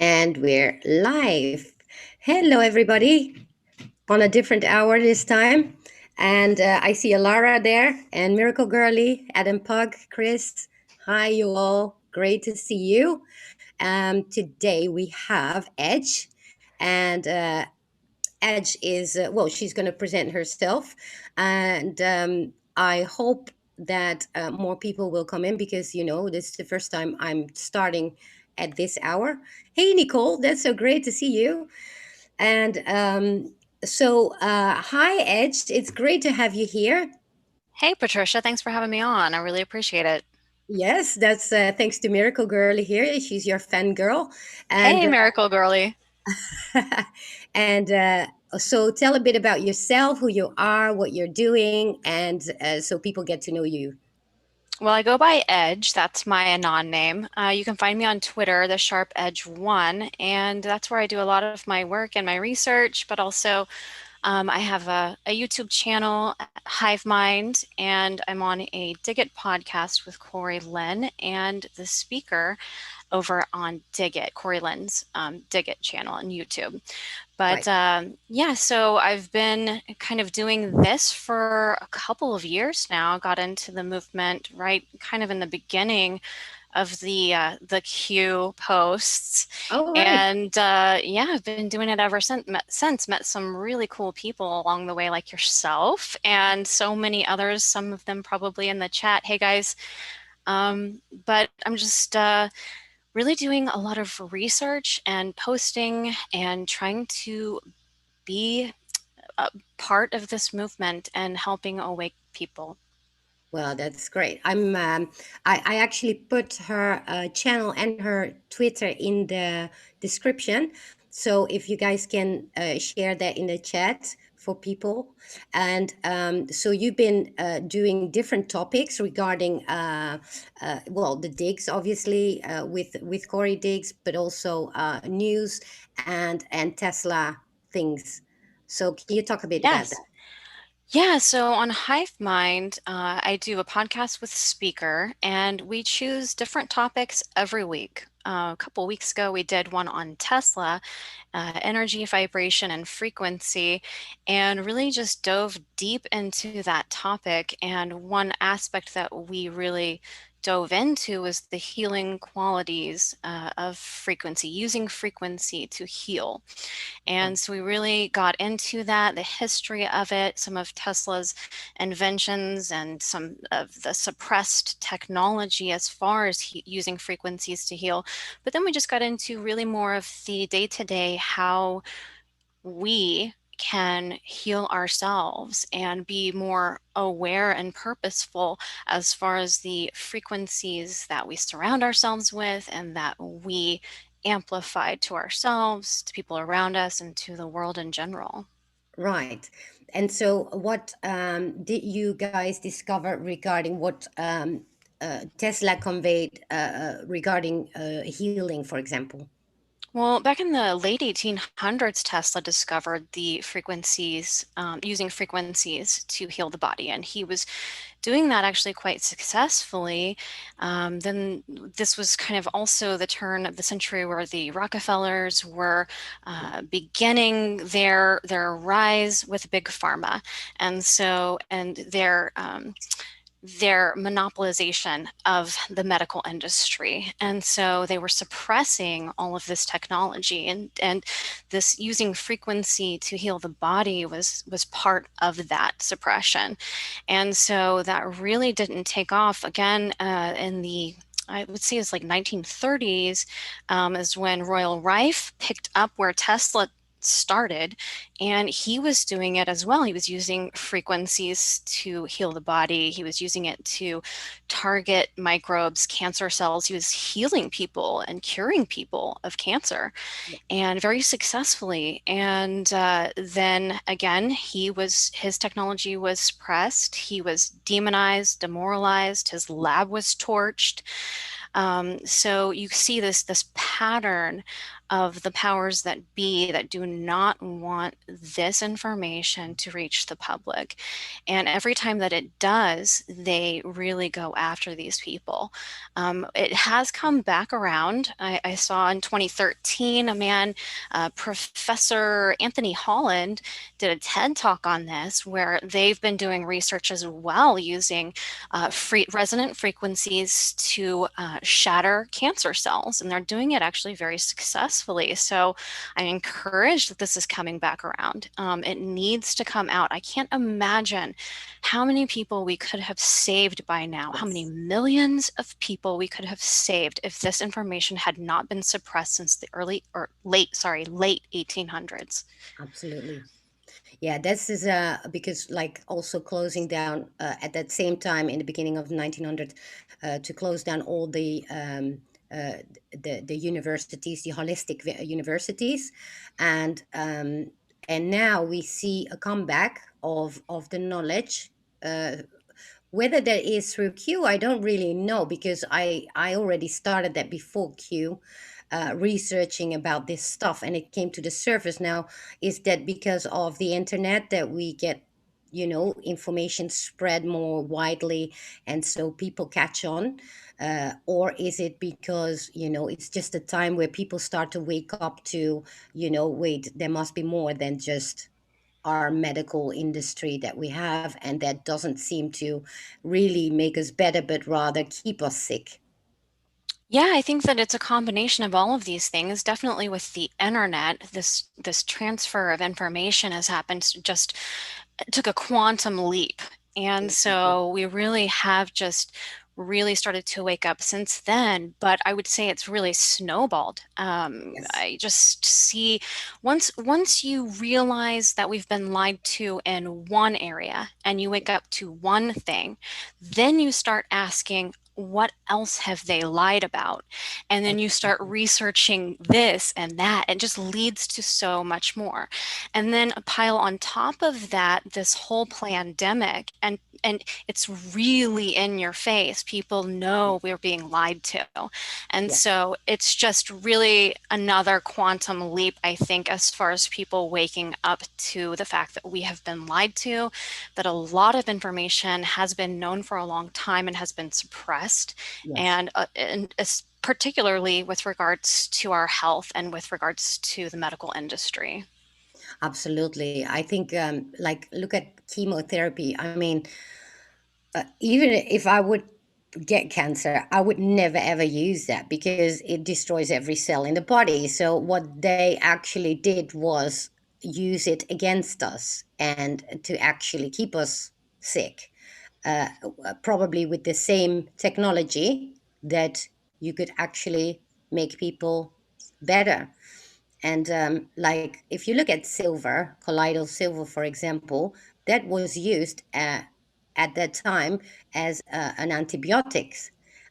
And we're live. Hello, everybody, on a different hour this time. And I see Alara there, and Miracle Girly, Adam Pug, Chris. Hi, you all. Great to see you. Today we have Edge, and Edge is, well, she's going to present herself. And I hope that more people will come in because, this is the first time I'm starting at this hour. Hey, Nicole, that's so great to see you. And hi, Edge. It's great to have you here. Hey, Patricia, thanks for having me on. I really appreciate it. Yes, that's thanks to Miracle Girly here. She's your fangirl. And Hey, Miracle Girly. and so tell a bit about yourself, who you are, what you're doing, and so people get to know you. Well, I go by Edge. That's my anon name. You can find me on Twitter, the Sharp Edge One, and that's where I do a lot of my work and my research, but also I have a YouTube channel, Hive Mind, and I'm on a Dig It podcast with Corey Lynn and the speaker over on Dig It, Corey Lynn's Dig It channel on YouTube. But Right. yeah, so I've been kind of doing this for a couple of years now. Got into the movement right kind of in the beginning of the Q posts, All right. and yeah, I've been doing it ever since. Met some really cool people along the way, like yourself and so many others. Some of them probably in the chat. Hey guys, but I'm just really doing a lot of research and posting and trying to be a part of this movement and helping awake people. Well, that's great. I actually put her channel and her Twitter in the description. So if you guys can share that in the chat for people. And so you've been doing different topics regarding, well, the digs, obviously, with Corey Diggs, but also news and Tesla things. So can you talk a bit about Yes. that? Yeah, so on Hive Mind, I do a podcast with Speaker, and we choose different topics every week. A couple weeks ago, we did one on Tesla, energy, vibration, and frequency, and really just dove deep into that topic. And one aspect that we really dove into was the healing qualities of frequency, using frequency to heal. Right. And so we really got into that, the history of it, some of Tesla's inventions, and some of the suppressed technology as far as using frequencies to heal. But then we just got into really more of the day to day, how we can heal ourselves and be more aware and purposeful as far as the frequencies that we surround ourselves with and that we amplify to ourselves, to people around us, and to the world in general. Right. And so, what did you guys discover regarding what Tesla conveyed regarding healing, for example? Well, back in the late 1800s, Tesla discovered the frequencies, using frequencies to heal the body. And he was doing that actually quite successfully. Then this was kind of also the turn of the century where the Rockefellers were beginning their rise with big pharma, and so and their monopolization of the medical industry. And so they were suppressing all of this technology, and this using frequency to heal the body was part of that suppression. And so that really didn't take off again in the I would say it's like 1930s is when Royal Rife picked up where Tesla started, and he was doing it as well. He was using frequencies to heal the body. He was using it to target microbes, cancer cells. He was healing people and curing people of cancer, and very successfully. And then again, his technology was suppressed. He was demonized, demoralized. His lab was torched. So you see this pattern of the powers that be that do not want this information to reach the public. And every time that it does, they really go after these people. It has come back around. I saw in 2013 a man, Professor Anthony Holland, did a TED talk on this where they've been doing research as well using resonant frequencies to shatter cancer cells, and they're doing it actually very successfully. So I'm encouraged that this is coming back around. It needs to come out. I can't imagine how many people we could have saved by now, how many Yes, millions of people we could have saved if this information had not been suppressed since the late 1800s. absolutely. Yeah, this is because like also closing down at that same time in the beginning of 1900 to close down all uh, the universities, the holistic universities, and now we see a comeback of the knowledge. Uh, Whether that is through Q, I don't really know because I already started that before Q, researching about this stuff, and it came to the surface now. Is that because of the internet that we get, information spread more widely, and so people catch on, or is it because it's just a time where people start to wake up to, wait, there must be more than just our medical industry that we have, and that doesn't seem to really make us better but rather keep us sick. Yeah, I think that it's a combination of all of these things. Definitely with the internet, this transfer of information has happened just took a quantum leap. And Exactly. so we really have just really started to wake up since then, but I would say it's really snowballed. Yes. I just see once you realize that we've been lied to in one area and you wake up to one thing, then you start asking, what else have they lied about? And then you start Exactly. researching this and that. It just leads to so much more. And then pile on top of that this whole pandemic, and it's really in your face. People know we're being lied to. And Yeah, so it's just really another quantum leap, I think, as far as people waking up to the fact that we have been lied to, that a lot of information has been known for a long time and has been suppressed, yes, and particularly with regards to our health and with regards to the medical industry. absolutely. I think like look at chemotherapy. I mean, even if I would get cancer, I would never ever use that because it destroys every cell in the body. So what they actually did was use it against us and to actually keep us sick. uh, Probably with the same technology that you could actually make people better. And like if you look at silver, colloidal silver, for example, that was used at that time as an antibiotics.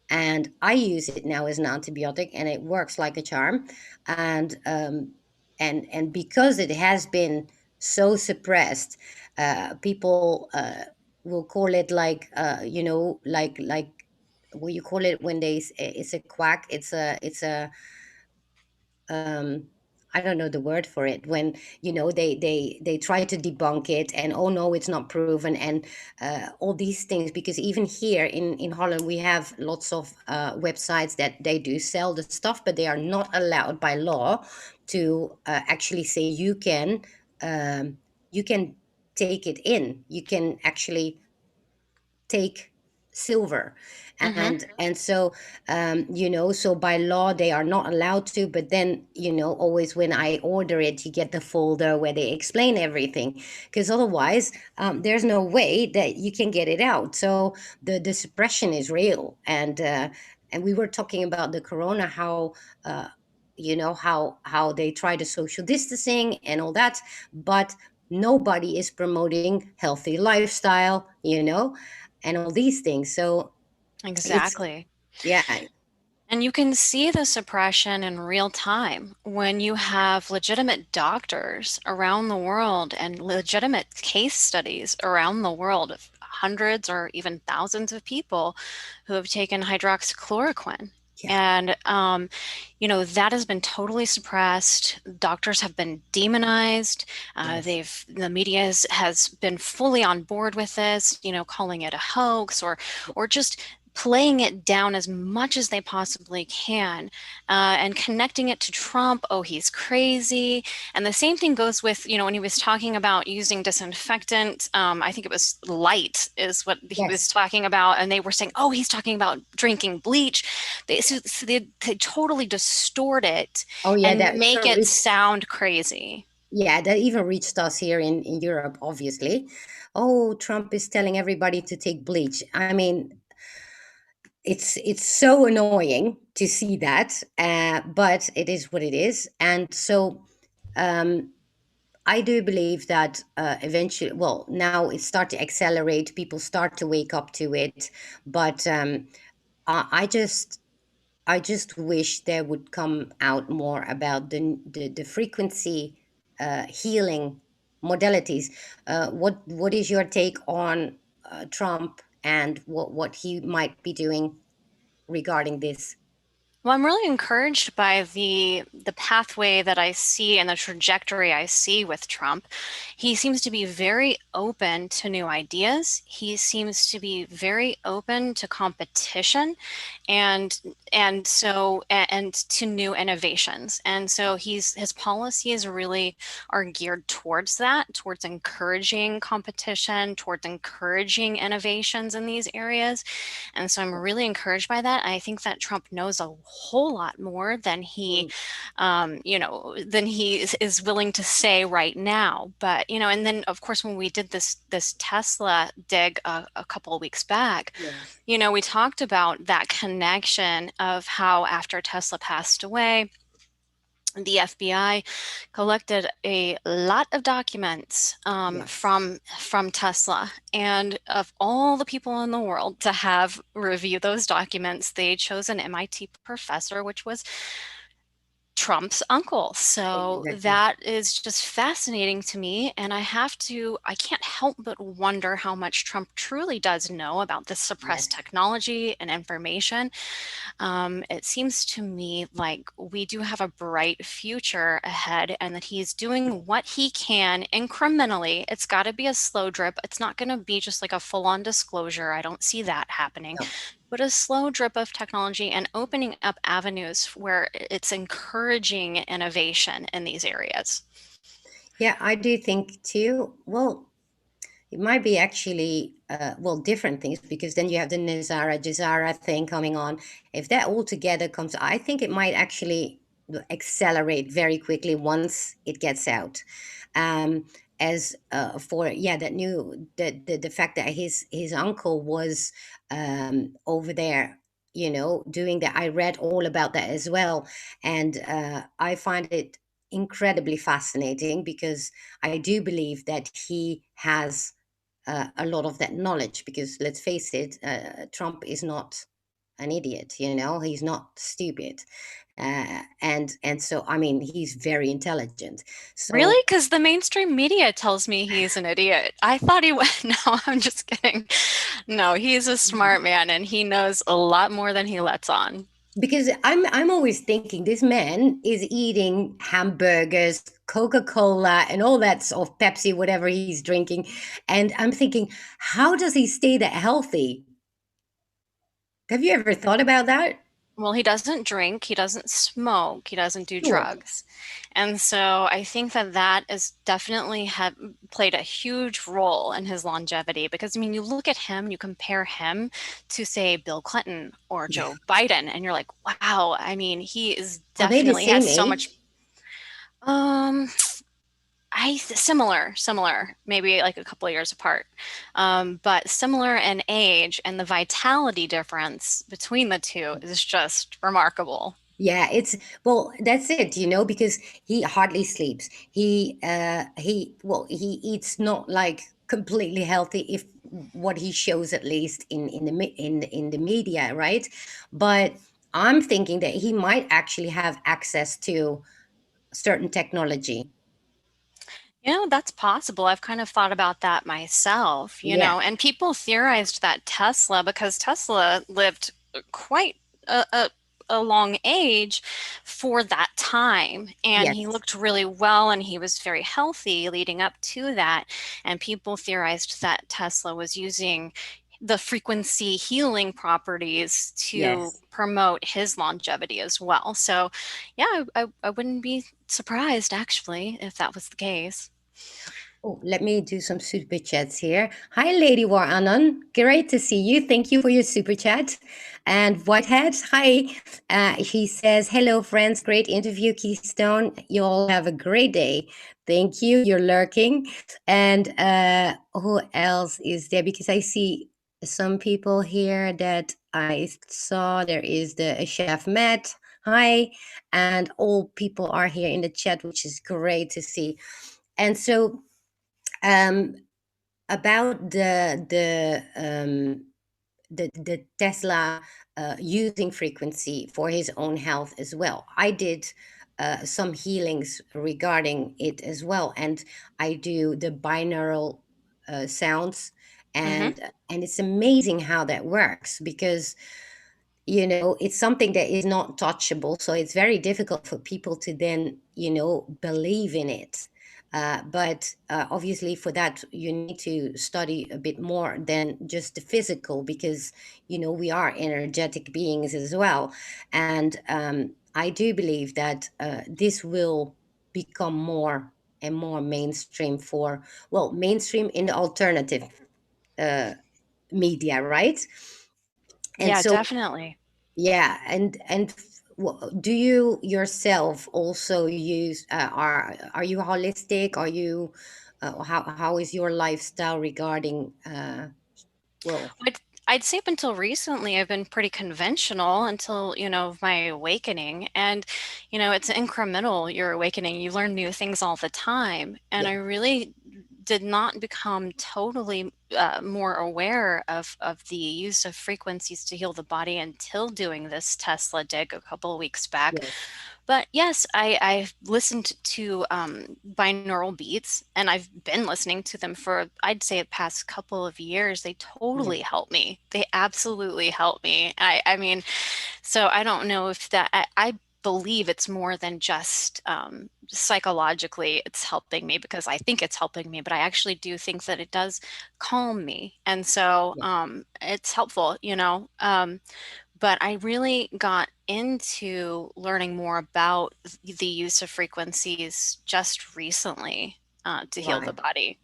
And I use it now as an antibiotic, and it works like a charm. And and because it has been so suppressed, people will call it like like what you call it when it's a quack. It's a um I don't know the word for it, when they try to debunk it, and oh no, it's not proven, and all these things, because even here in Holland we have lots of websites that they do sell the stuff, but they are not allowed by law to actually say you can take it in, you can actually take silver. Hmm. And so so by law they are not allowed to, but then always when I order it, you get the folder where they explain everything, because otherwise there's no way that you can get it out. So the suppression is real. And we were talking about the corona, how how they try the social distancing and all that, but nobody is promoting healthy lifestyle, and all these things. So it's, Exactly. yeah, And you can see the suppression in real time when you have legitimate doctors around the world and legitimate case studies around the world of hundreds or even thousands of people who have taken hydroxychloroquine. Yeah. And, that has been totally suppressed. Doctors have been demonized. Yes. The media has been fully on board with this, calling it a hoax or just playing it down as much as they possibly can, and connecting it to Trump. Oh, he's crazy. And the same thing goes with, when he was talking about using disinfectant, I think it was light is what he was Yes. talking about. And they were saying, oh, he's talking about drinking bleach. They totally distort it Oh, yeah. and That make even it reached. sound crazy. Yeah, that even reached us here in Europe. Obviously, oh, Trump is telling everybody to take bleach. I mean, it's so annoying to see that, but it is what it is, and so. Um, I do believe that eventually, well, now it start to accelerate. People start to wake up to it, but I I just wish there would come out more about the frequency healing modalities. What is your take on Trump and what he might be doing regarding this? Well, I'm really encouraged by the pathway that I see and the trajectory I see with Trump. He seems to be very open to new ideas. He seems to be very open to competition and and to new innovations. And so his policies really are geared towards that, towards encouraging competition, towards encouraging innovations in these areas. And so I'm really encouraged by that. I think that Trump knows a whole lot more than Mm. than he is willing to say right now. But, and then of course, when we did this Tesla dig a couple of weeks back, Yes. we talked about that connection of how after Tesla passed away, the FBI collected a lot of documents Yes. from Tesla, and of all the people in the world to have review those documents, they chose an MIT professor, which was Trump's uncle. So Exactly. that is just fascinating to me. And I can't help but wonder how much Trump truly does know about this suppressed Yes. technology and information. It seems to me like we do have a bright future ahead and that he's doing what he can incrementally. It's got to be a slow drip. It's not going to be just like a full on disclosure. I don't see that happening, No. but a slow drip of technology and opening up avenues where it's encouraging innovation in these areas. Yeah, I do think too. Well, it might be actually, well, different things because then you have the Nizara Jazara thing coming on. If that all together comes, I think it might actually accelerate very quickly once it gets out. Um, as for yeah, that new the fact that his uncle was over there, doing that. I read all about that as well, and I find it incredibly fascinating because I do believe that he has a lot of that knowledge because let's face it, Trump is not an idiot, he's not stupid. And so I mean he's very intelligent. So Really? Because the mainstream media tells me he's an idiot. I thought he was. No, I'm just kidding. No, he's a smart man and he knows a lot more than he lets on. because I'm always thinking this man is eating hamburgers, Coca-Cola, and all that sort of Pepsi, whatever he's drinking, and I'm thinking, how does he stay that healthy? Have you ever thought about that? Well, he doesn't drink, he doesn't smoke, he doesn't do Sure. drugs. And so I think that that is definitely have played a huge role in his longevity because I mean, you look at him, you compare him to say Bill Clinton or Yeah. Joe Biden, and you're like, wow, I mean, he is Are they the definitely has same so much age? um similar, maybe like a couple of years apart, but similar in age, and the vitality difference between the two is just remarkable. Yeah, it's well, that's it, because he hardly sleeps. He eats not like completely healthy if what he shows at least in the media, right? But I'm thinking that he might actually have access to certain technology. That's possible. I've kind of thought about that myself, Yeah. and people theorized that Tesla, because Tesla lived quite a, a, a long age for that time. And he Yes. looked really well and he was very healthy leading up to that. And people theorized that Tesla was using the frequency healing properties to Yes. promote his longevity as well. So, yeah, I wouldn't be surprised actually if that was the case. Oh, let me do some super chats here. Hi, Lady War Anon. Great to see you. Thank you for your super chat. And Whitehead, hi. He says, hello, friends. Great interview, Keystone. You all have a great day. Thank you. You're lurking. And who else is there? Because I see some people here that I saw. There is the chef Matt. Hi. And all people are here in the chat, which is great to see. And so, um, about the Tesla using frequency for his own health as well. I did some healings regarding it as well, and I do the binaural sounds, Hmm. and it's amazing how that works because it's something that is not touchable, so it's very difficult for people to then believe in it. But obviously for that you need to study a bit more than just the physical, because we are energetic beings as well. And I do believe that this will become more and more mainstream for, well, mainstream in the alternative uh, media, right? And Yeah, so, definitely. yeah, and do you yourself also use are you holistic? Are you how is your lifestyle regarding well, I'd say up until recently, I've been pretty conventional until, my awakening. And, it's incremental, your awakening. You learn new things all the time. And yeah, I really did not become totally more aware of the use of frequencies to heal the body until doing this Tesla dig a couple of weeks back. yes, But yes, I've listened to binaural beats and I've been listening to them for, I'd say, the past couple of years. They yes, totally help me. They absolutely help me. I mean, so I don't know if I believe it's more than just psychologically it's helping me because I think it's helping me, but I actually do think that it does calm me. And so yeah. it's helpful, but I really got into learning more about the use of frequencies just recently to heal the Right. body.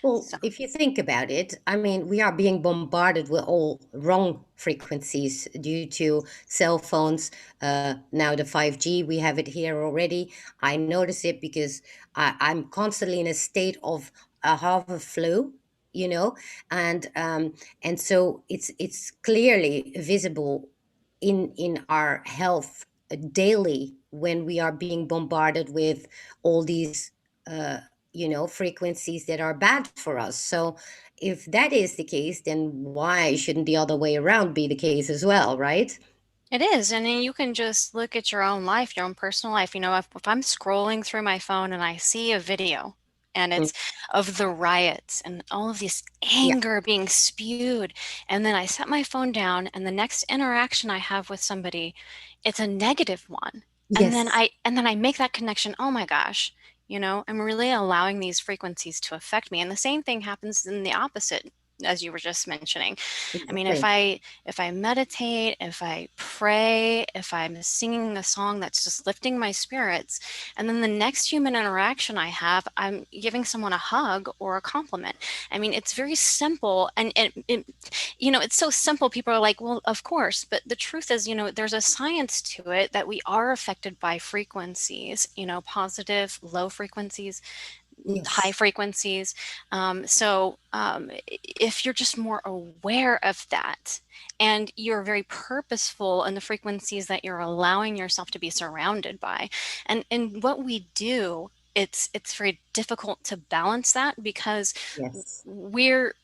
Well, So, if you think about it, I mean, we are being bombarded with all wrong frequencies due to cell phones. Now the 5G, we have it here already. I notice it because I'm constantly in a state of a half a flu, you know, and and so it's clearly visible in our health daily when we are being bombarded with all these. Frequencies that are bad for us. So if that is the case, then why shouldn't the other way around be the case as well, right? it is. And then you can just look at your own life, your own personal life. If I'm scrolling through my phone and I see a video and Mm, it's of the riots and all of this yeah. anger being spewed, and then I set my phone down and the next interaction I have with somebody, it's a negative one. And then Yes. I make that connection, oh my gosh, I'm really allowing these frequencies to affect me. And the same thing happens in the opposite, as you were just mentioning. I mean, Exactly. if I meditate, if I pray, if I'm singing a song that's just lifting my spirits, and then the next human interaction I have, I'm giving someone a hug or a compliment. I mean, it's very simple, and it's so simple. People are like, well, of course, but the truth is, there's a science to it that we are affected by frequencies, positive, low frequencies, high Yes. frequencies. If you're just more aware of that and you're very purposeful in the frequencies that you're allowing yourself to be surrounded by, and what we do, it's very difficult to balance that because Yes. we're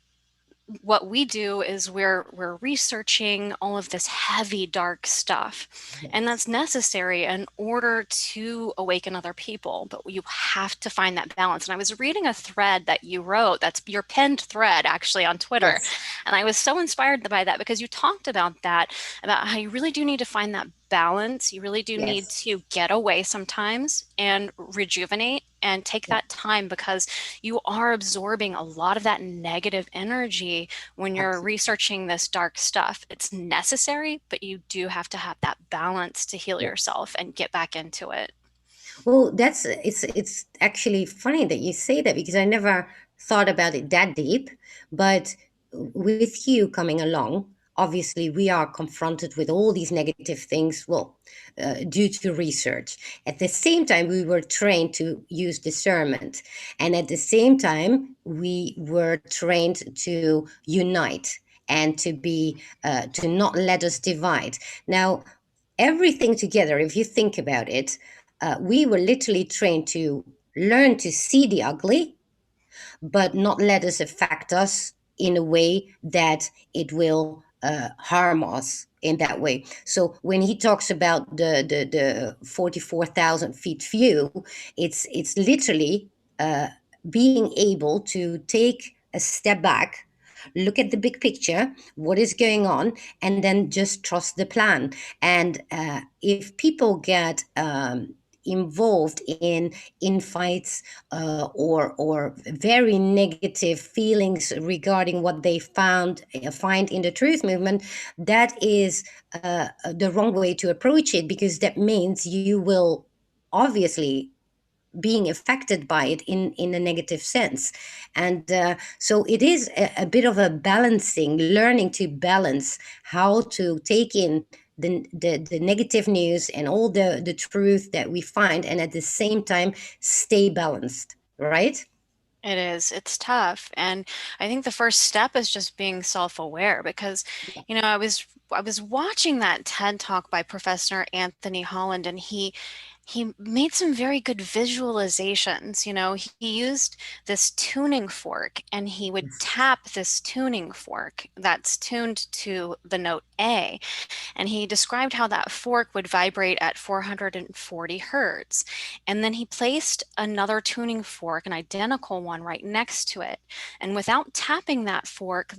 what we do is we're researching all of this heavy dark stuff, and Yes. that's necessary in order to awaken other people, but you have to find that balance. And I was reading a thread that you wrote, that's your pinned thread actually on Twitter, Yes. and I was so inspired by that because you talked about that, about how you really do need to find that balance. You really do need Yes, to get away sometimes and rejuvenate and take yeah, that time, because you are absorbing a lot of that negative energy when you're absolutely. researching this dark stuff. It's necessary, but you do have to have that balance to heal Yeah. yourself and get back into it. Well, it's actually funny that you say that because I never thought about it that deep. But with you coming along, obviously we are confronted with all these negative things. Well, due to research. At the same time, we were trained to use discernment, and at the same time, we were trained to unite and to be to not let us divide. Now, everything together, if you think about it, we were literally trained to learn to see the ugly, but not let us affect us in a way that it will harm us in that way. So when he talks about the 44,000 feet view, it's literally uh, being able to take a step back, look at the big picture, what is going on, and then just trust the plan. And if people get involved in fights or very negative feelings regarding what they find in the truth movement, that is the wrong way to approach it, because that means you will obviously being affected by it in a negative sense. And so it is a bit of a balancing, learning to balance how to take in the negative news and all the truth that we find, and at the same time stay balanced, right? It is. It's tough. And I think the first step is just being self-aware, because, I was watching that TED Talk by Professor Anthony Holland, and he made some very good visualizations. He used this tuning fork, and he would Yes. tap this tuning fork that's tuned to the note A. And he described how that fork would vibrate at 440 hertz. And then he placed another tuning fork, an identical one, right next to it. And without tapping that fork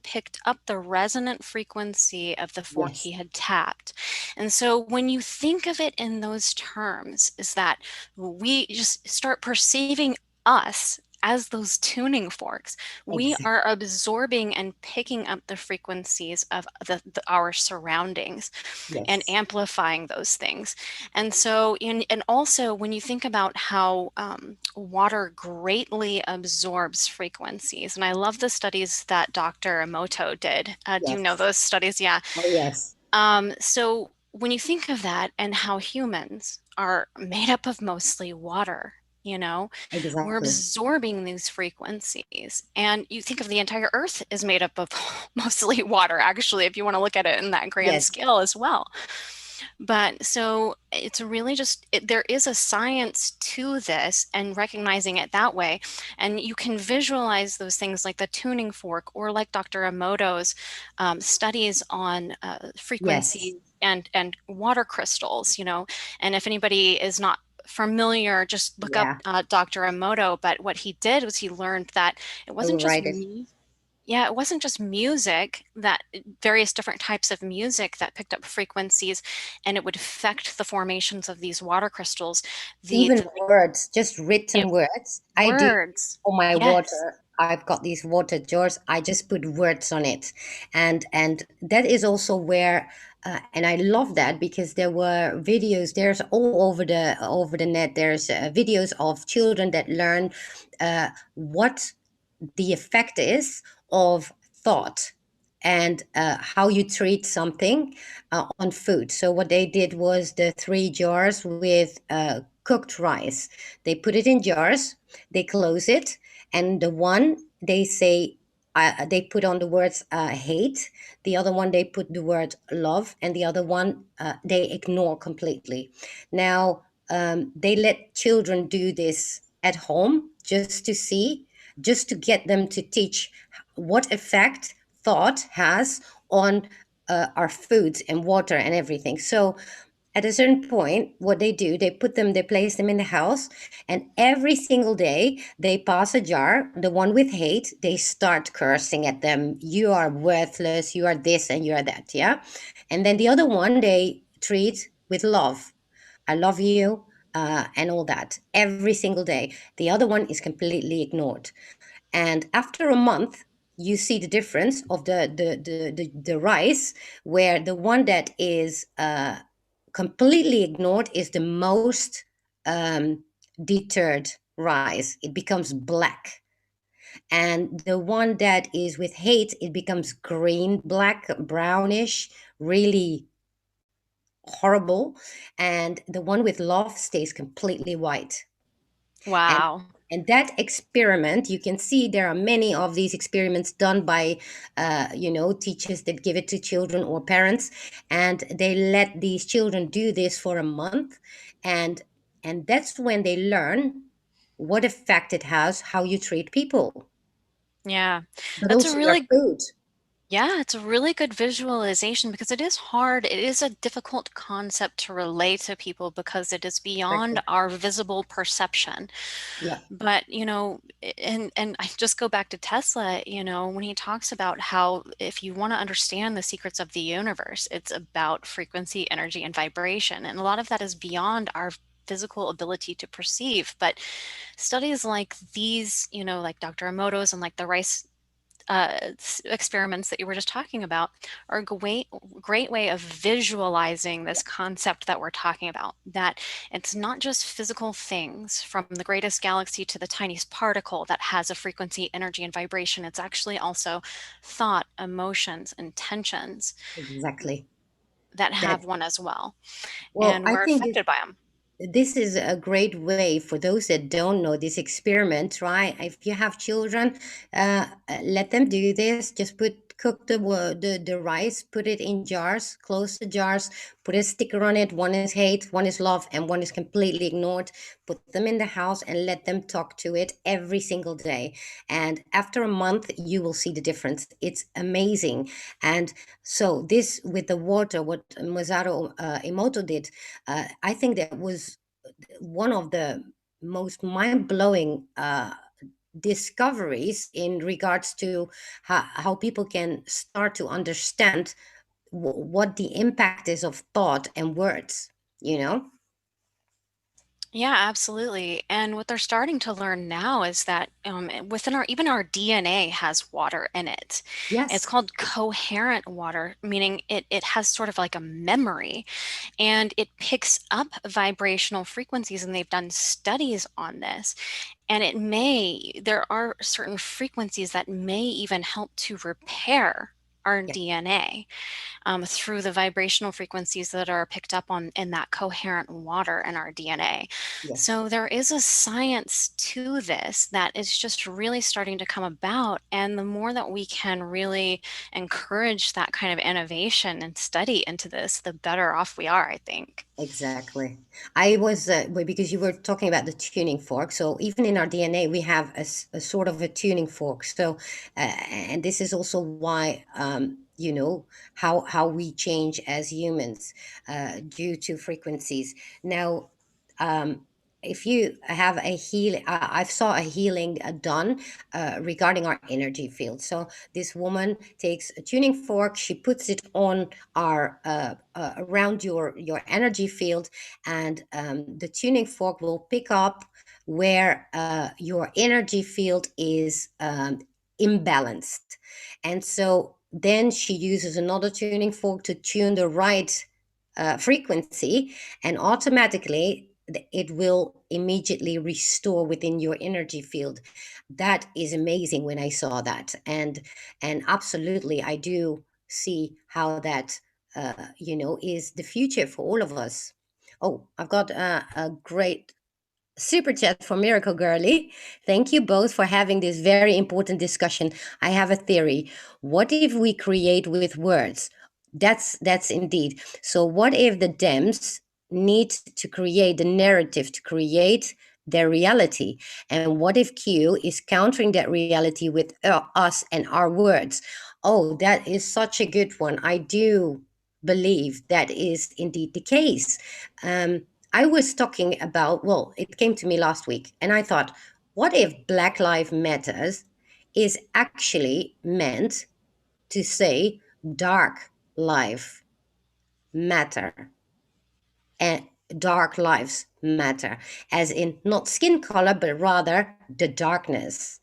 picked up the resonant frequency of the fork Yes, he had tapped. And so when you think of it in those terms, is that we just start perceiving us as those tuning forks. We exactly. are absorbing and picking up the frequencies of our surroundings and Yes, amplifying those things. And so, and also when you think about how water greatly absorbs frequencies, and I love the studies that Dr. Emoto did. Do you know yes. those studies? Yeah. Oh yes, So when you think of that and how humans are made up of mostly water, we're exactly. absorbing these frequencies. And you think of the entire earth is made up of mostly water, actually, if you want to look at it in that grand Yes, scale as well. But so it's really there is a science to this, and recognizing it that way. And you can visualize those things like the tuning fork, or like Dr. Emoto's studies on yes, frequency and water crystals. And if anybody is not familiar, just look up yeah. Dr. Emoto. But what he did was he learned that it I wasn't will just write it. me. Yeah, it wasn't just music, that various different types of music that picked up frequencies, and it would affect the formations of these water crystals. Even The words, just it, written words. I do words. for my Yes. water. I've got these water jars. I just put words on it, and that is also where, and I love that because there were videos. There's all over the net. There's videos of children that learn what the effect is of thought and how you treat something on food. So what they did was the three jars with cooked rice. They put it in jars, they close it, and the one they say they put on the words hate. The other one they put the word love, and the other one they ignore completely. Now they let children do this at home just to see, just to get them to teach what effect thought has on our foods and water and everything. So at a certain point, what they do, they place them in the house, and every single day they pass a jar, the one with hate, they start cursing at them. You are worthless, you are this and you are that, yeah. And then the other one, they treat with love. I love you, and all that every single day. The other one is completely ignored. And after a month, you see the difference of the rice, where the one that is completely ignored is the most deterred rice. It becomes black. And the one that is with hate, it becomes green, black, brownish, really horrible. And the one with love stays completely white. And Wow. and that experiment, you can see there are many of these experiments done by, teachers that give it to children or parents, and they let these children do this for a month, and that's when they learn what effect it has how you treat people, Yeah. but That's a also your really food. Yeah, it's a really good visualization because it is hard. It is a difficult concept to relate to people because it is beyond Exactly. our visible perception. Yeah. But, and I just go back to Tesla, when he talks about how if you want to understand the secrets of the universe, it's about frequency, energy, and vibration. And a lot of that is beyond our physical ability to perceive. But studies like these, like Dr. Emoto's and like the rice experiments that you were just talking about are a great way of visualizing this concept that we're talking about, that it's not just physical things from the greatest galaxy to the tiniest particle that has a frequency, energy, and vibration. It's actually also thought, emotions, intentions Exactly. that That have one as well, Well, and I we're think affected by them. this is a great way for those that don't know this experiment. Try, if you have children, let them do this. Just cook the rice, put it in jars, close the jars, put a sticker on it. One is hate, one is love, and one is completely ignored. Put them in the house and let them talk to it every single day. And after a month, you will see the difference. It's amazing. And so this with the water, what Masaru Emoto did, I think that was one of the most mind-blowing discoveries in regards to how people can start to understand what the impact is of thought and words, you know? Yeah, absolutely. And what they're starting to learn now is that within even our DNA has water in it. It's Yes. called coherent water, meaning it has sort of like a memory, and it picks up vibrational frequencies. And they've done studies on this. And there are certain frequencies that may even help to repair our Yeah. DNA through the vibrational frequencies that are picked up on in that coherent water in our DNA. Yes. So there is a science to this that is just really starting to come about. And the more that we can really encourage that kind of innovation and study into this, the better off we are, I think. Exactly. I was because you were talking about the tuning fork. So even in our DNA, we have a sort of a tuning fork. So, and this is also why, how we change as humans due to frequencies. Now, um, if you have a healing, I've saw a healing done regarding our energy field. So this woman takes a tuning fork, she puts it on our around your energy field, and the tuning fork will pick up where your energy field is imbalanced, and so then she uses another tuning fork to tune the right frequency, and automatically it will immediately restore within your energy field. That is amazing when I saw that, and absolutely I do see how that is the future for all of us. Oh, I've got a great super chat from Miracle Girly. Thank you both for having this very important discussion. I have a theory. What if we create with words? That's indeed. So what if the Dems need to create the narrative to create their reality? And what if Q is countering that reality with us and our words? Oh, that is such a good one. I do believe that is indeed the case. I was talking about, well, it came to me last week, and I thought, what if Black Lives Matters is actually meant to say dark life matter? and dark lives matter, as in not skin color, but rather the darkness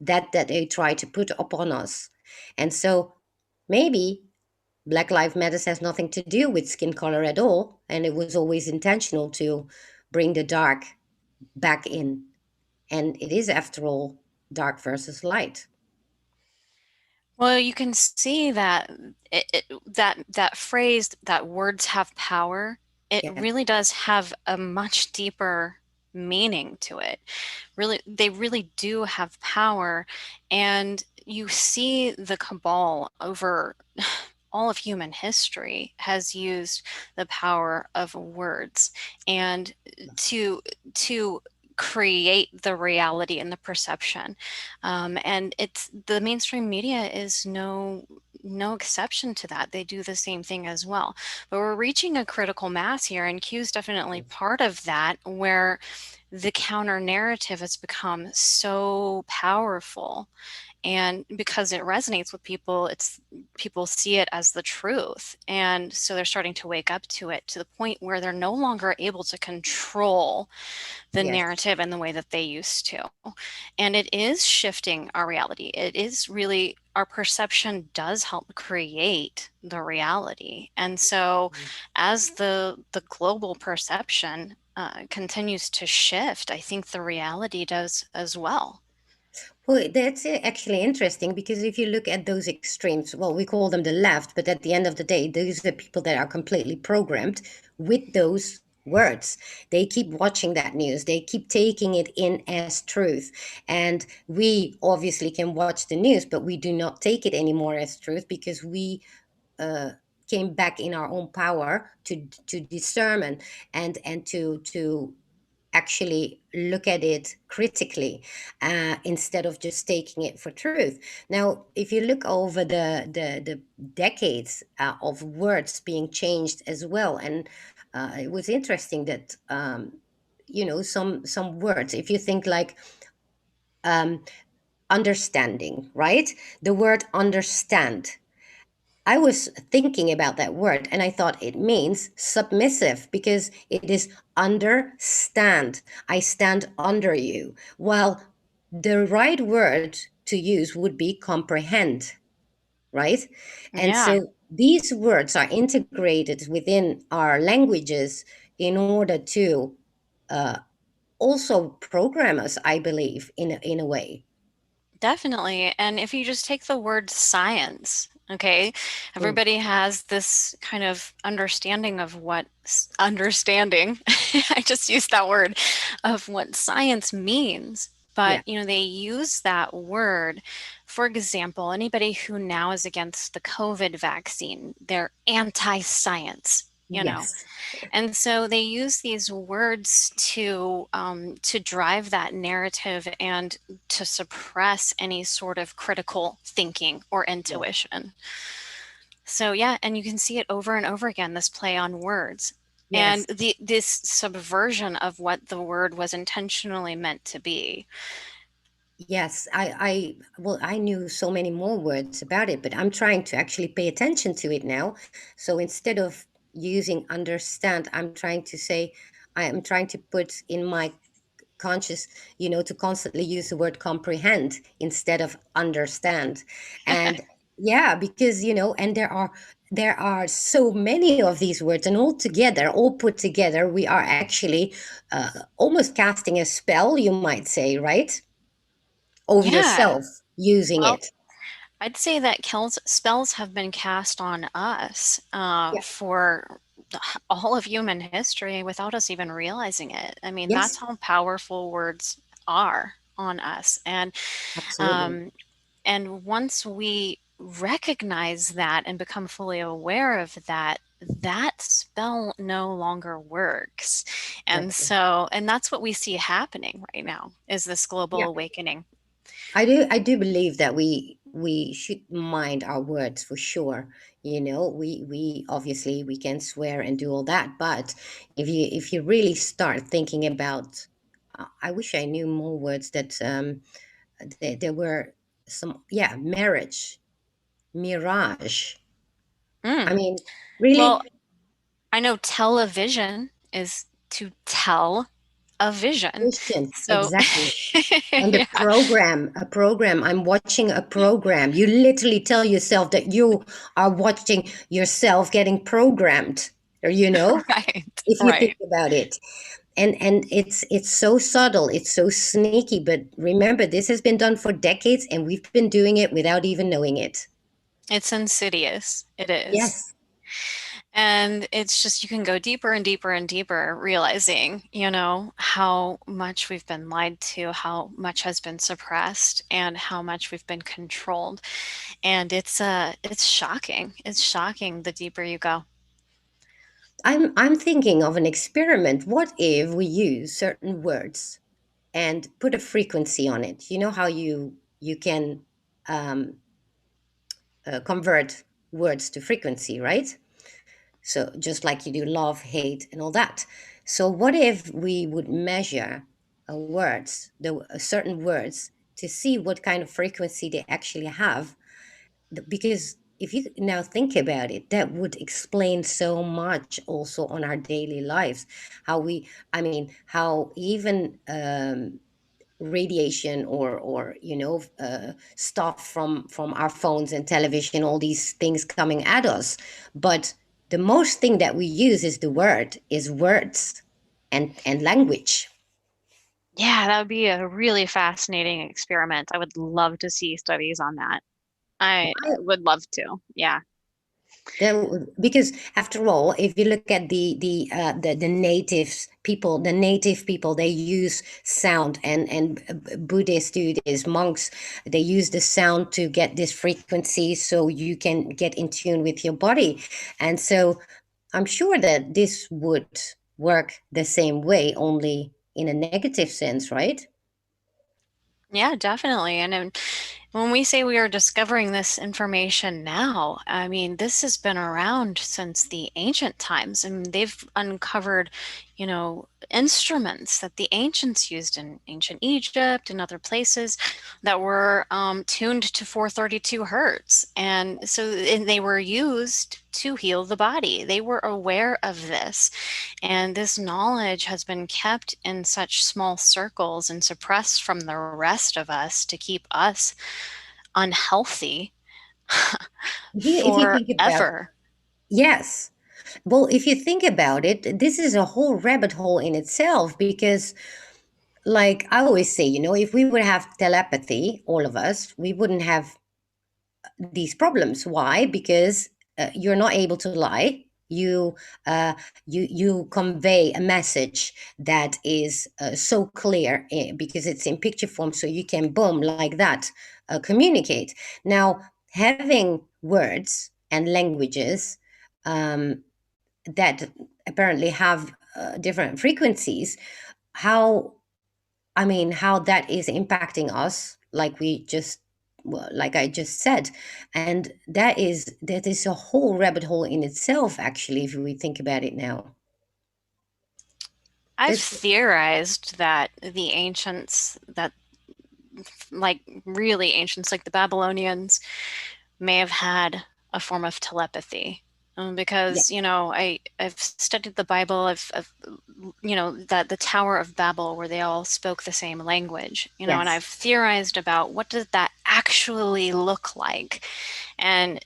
that they try to put upon us. And so maybe Black Lives Matters has nothing to do with skin color at all, and it was always intentional to bring the dark back in. And it is, after all, dark versus light. Well, you can see that that phrase, that words have power, it Yeah. really does have a much deeper meaning to it. Really, they really do have power, and you see the cabal over all of human history has used the power of words and to create the reality and the perception. And it's the mainstream media is no exception to that. They do the same thing as well. But we're reaching a critical mass here, and Q is definitely part of that, where the counter narrative has become so powerful. And because it resonates with people, people see it as the truth. And so they're starting to wake up to it, to the point where they're no longer able to control the Yes. narrative in the way that they used to. And it is shifting our reality. It is really, our perception does help create the reality. And so as the global perception continues to shift, I think the reality does as well. Well, that's actually interesting, because if you look at those extremes, well, we call them the left, but at the end of the day, those are people that are completely programmed with those words. They keep watching that news, they keep taking it in as truth. And we obviously can watch the news, but we do not take it anymore as truth, because we uh, came back in our own power to discern and to actually look at it critically, instead of just taking it for truth. Now, if you look over the decades of words being changed as well, and it was interesting that some words, if you think like um, understanding, right? The word understand, I was thinking about that word and I thought it means submissive, because it is understand. I stand under you. While the right word to use would be comprehend, right? And Yeah. so these words are integrated within our languages in order to uh, also program us, I believe, in a way. Definitely. And if you just take the word science, okay, Mm, everybody has this kind of understanding of what understanding, I just used that word, of what science means. yeah. But, they use that word. For example, anybody who now is against the COVID vaccine, they're anti-science. Yes. And so they use these words to drive that narrative and to suppress any sort of critical thinking or Yeah. intuition. So yeah, and you can see it over and over again, this play on words Yes. and this subversion of what the word was intentionally meant to be. Yes, well, I knew so many more words about it, but I'm trying to actually pay attention to it now. So instead of using understand, I am trying to put in my conscious, to constantly use the word comprehend instead of understand. And yeah, because, and there are so many of these words, and all put together, we are actually almost casting a spell, you might say, right? Over Yeah. yourself using Well, it. I'd say that spells have been cast on us Yeah. for all of human history without us even realizing it. I mean, that's Yes, how powerful words are on us. absolutely. Um, and once we recognize that and become fully aware of that, that spell no longer works. Exactly. And that's what we see happening right now is this global Yeah. awakening. I do believe that we should mind our words for sure. We obviously we can swear and do all that, but if you really start thinking about, I wish I knew more words that there were some, yeah, marriage, mirage. I Mm. mean, Well, really. I know television. is to tell a vision. Vision, So exactly. And yeah, a program, I'm watching a program. You literally tell yourself that you are watching yourself getting programmed, or right, if you think right. about it. And it's so subtle, it's so sneaky, but remember, this has been done for decades and we've been doing it without even knowing it. It's insidious. It is. Yes. And it's just, you can go deeper and deeper and deeper, realizing, how much we've been lied to, how much has been suppressed, and how much we've been controlled. And it's shocking. It's shocking the deeper you go. I'm thinking of an experiment. What if we use certain words and put a frequency on it? You know how you can um, convert words to frequency, right? So just like you do love, hate, and all that. So what if we would measure words, the certain words, to see what kind of frequency they actually have? Because if you now think about it, that would explain so much also on our daily lives. How we, I mean, how even radiation or stuff from our phones and television, all these things coming at us, but the most thing that we use is words and language. Yeah, that would be a really fascinating experiment. I would love to see studies on that. I would love to. Yeah. Because after all, if you look at the native people, they use sound, and Buddhists do this, monks, they use the sound to get this frequency so you can get in tune with your body. And so I'm sure that this would work the same way, only in a negative sense, right? Yeah, definitely. And when we say we are discovering this information now, I mean, this has been around since the ancient times, and they've uncovered, instruments that the ancients used in ancient Egypt and other places that were tuned to 432 hertz. And they were used to heal the body. They were aware of this. And this knowledge has been kept in such small circles and suppressed from the rest of us to keep us unhealthy If you think about, forever. yes. Well, if you think about it, this is a whole rabbit hole in itself, because like I always say, if we would have telepathy, all of us, we wouldn't have these problems. Why? Because you're not able to lie. You convey a message that is so clear, because it's in picture form, so you can boom like that communicate. Now, having words and languages um, that apparently have different frequencies, how how that is impacting us, like like I just said. And that is a whole rabbit hole in itself, actually, if we think about it now. I've This theorized that the ancients, that like really ancients, like the Babylonians, may have had a form of telepathy. Yeah. Because I've studied the Bible. That the Tower of Babel, where they all spoke the same language. And Yes. I've theorized about what did that actually look like, and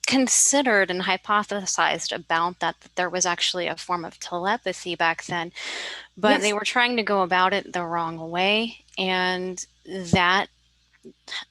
considered and hypothesized about that there was actually a form of telepathy back then, but they Yes. were trying to go about it the wrong way, and that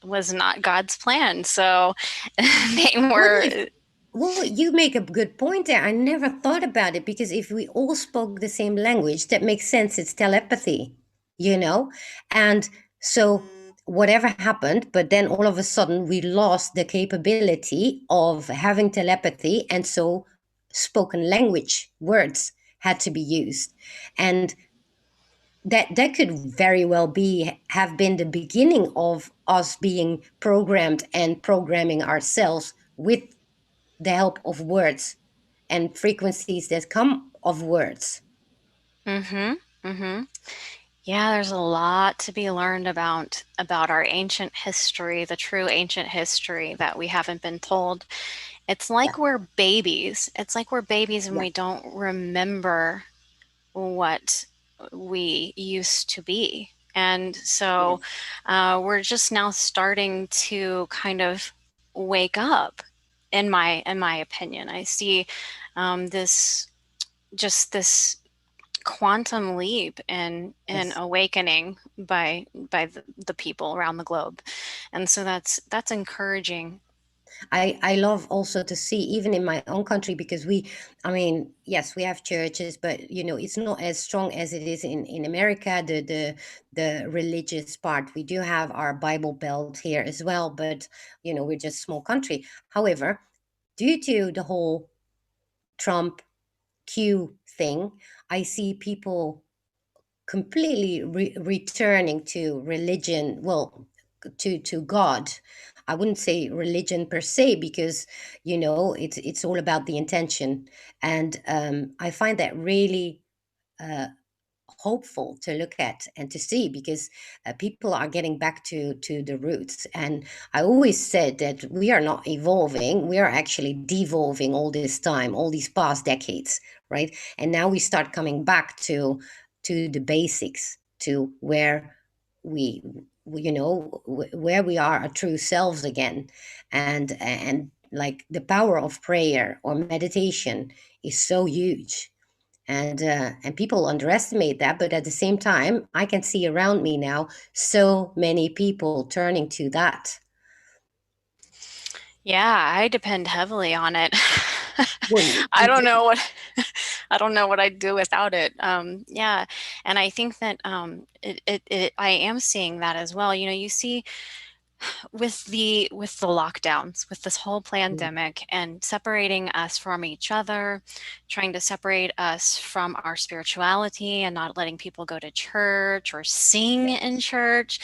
was not God's plan. So they What were. if Well, you make a good point there. I never thought about it, because if we all spoke the same language, that makes sense. It's telepathy, you know? And so whatever happened, but then all of a sudden we lost the capability of having telepathy. And so spoken language, words had to be used. And that could very well be have been the beginning of us being programmed and programming ourselves with the help of words and frequencies that come of words. Mm-hmm. Mm-hmm. Yeah, there's a lot to be learned about our ancient history, the true ancient history that we haven't been told. It's Yeah, like we're babies. It's like we're babies and yeah, we don't remember. what we used to be. And so Yes. we're just now starting to kind of wake up, in my opinion. I see this just this quantum leap in Yes. awakening by the people around the globe. And so that's encouraging. I love also to see even in my own country because I mean, yes, we have churches, but it's not as strong as it is in America, the religious part. We do have our Bible Belt here as well, but we're just small country. However, due to the whole Trump Q thing, I see people completely returning to religion, well, to God. I wouldn't say religion per se because it's all about the intention, and I find that really uh, hopeful to look at and to see because people are getting back to the roots. And I always said that we are not evolving, we are actually devolving all this time, all these past decades, right? And now we start coming back to the basics, to where we where we are our true selves again. And like the power of prayer or meditation is so huge, and people underestimate that, but at the same time I can see around me now so many people turning to that. Yeah, I depend heavily on it. Well, I don't know what I don't know what I'd do without it. Yeah, and I think that I am seeing that as well. You know, you see with the lockdowns, with this whole pandemic, and separating us from each other, trying to separate us from our spirituality and not letting people go to church or sing in church.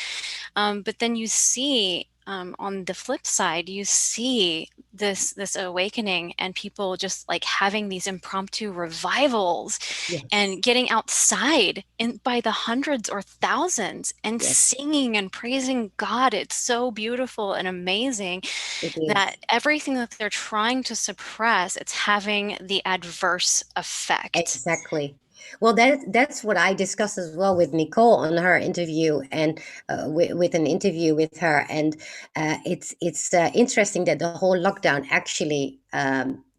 But then you see, on the flip side, you see this awakening and people just like having these impromptu revivals yes, and getting outside by the hundreds or thousands and yes, singing and praising God. It's so beautiful and amazing it that is. everything that they're trying to suppress, it's having the adverse effect. Exactly. Well, that's what I discussed as well with Nicole on her interview, and with an interview with her. And it's interesting that the whole lockdown actually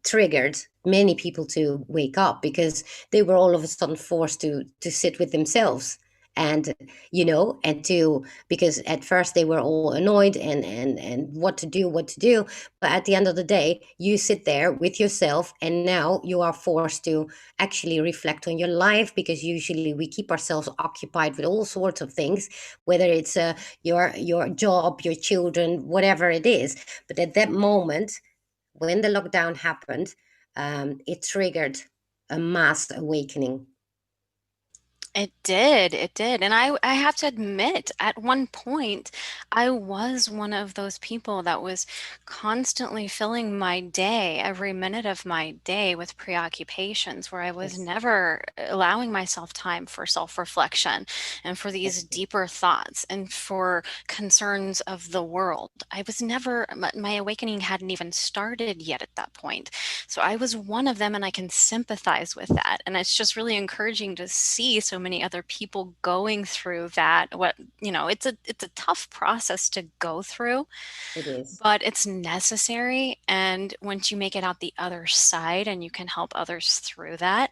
triggered many people to wake up because they were all of a sudden forced to sit with themselves, and and to, because at first they were all annoyed and what to do, but at the end of the day you sit there with yourself, and now you are forced to actually reflect on your life, because usually we keep ourselves occupied with all sorts of things, whether it's your job, your children, whatever it is. But at that moment when the lockdown happened, it triggered a mass awakening. It did. It did. And I have to admit, at one point, I was one of those people that was constantly filling my day, every minute of my day, with preoccupations where I was Yes, never allowing myself time for self-reflection and for these exactly. deeper thoughts and for concerns of the world. I was never, my awakening hadn't even started yet at that point. So I was one of them, and I can sympathize with that. And it's just really encouraging to see so many other people going through that. It's a tough process to go through, It is. but it's necessary. And once you make it out the other side and you can help others through that,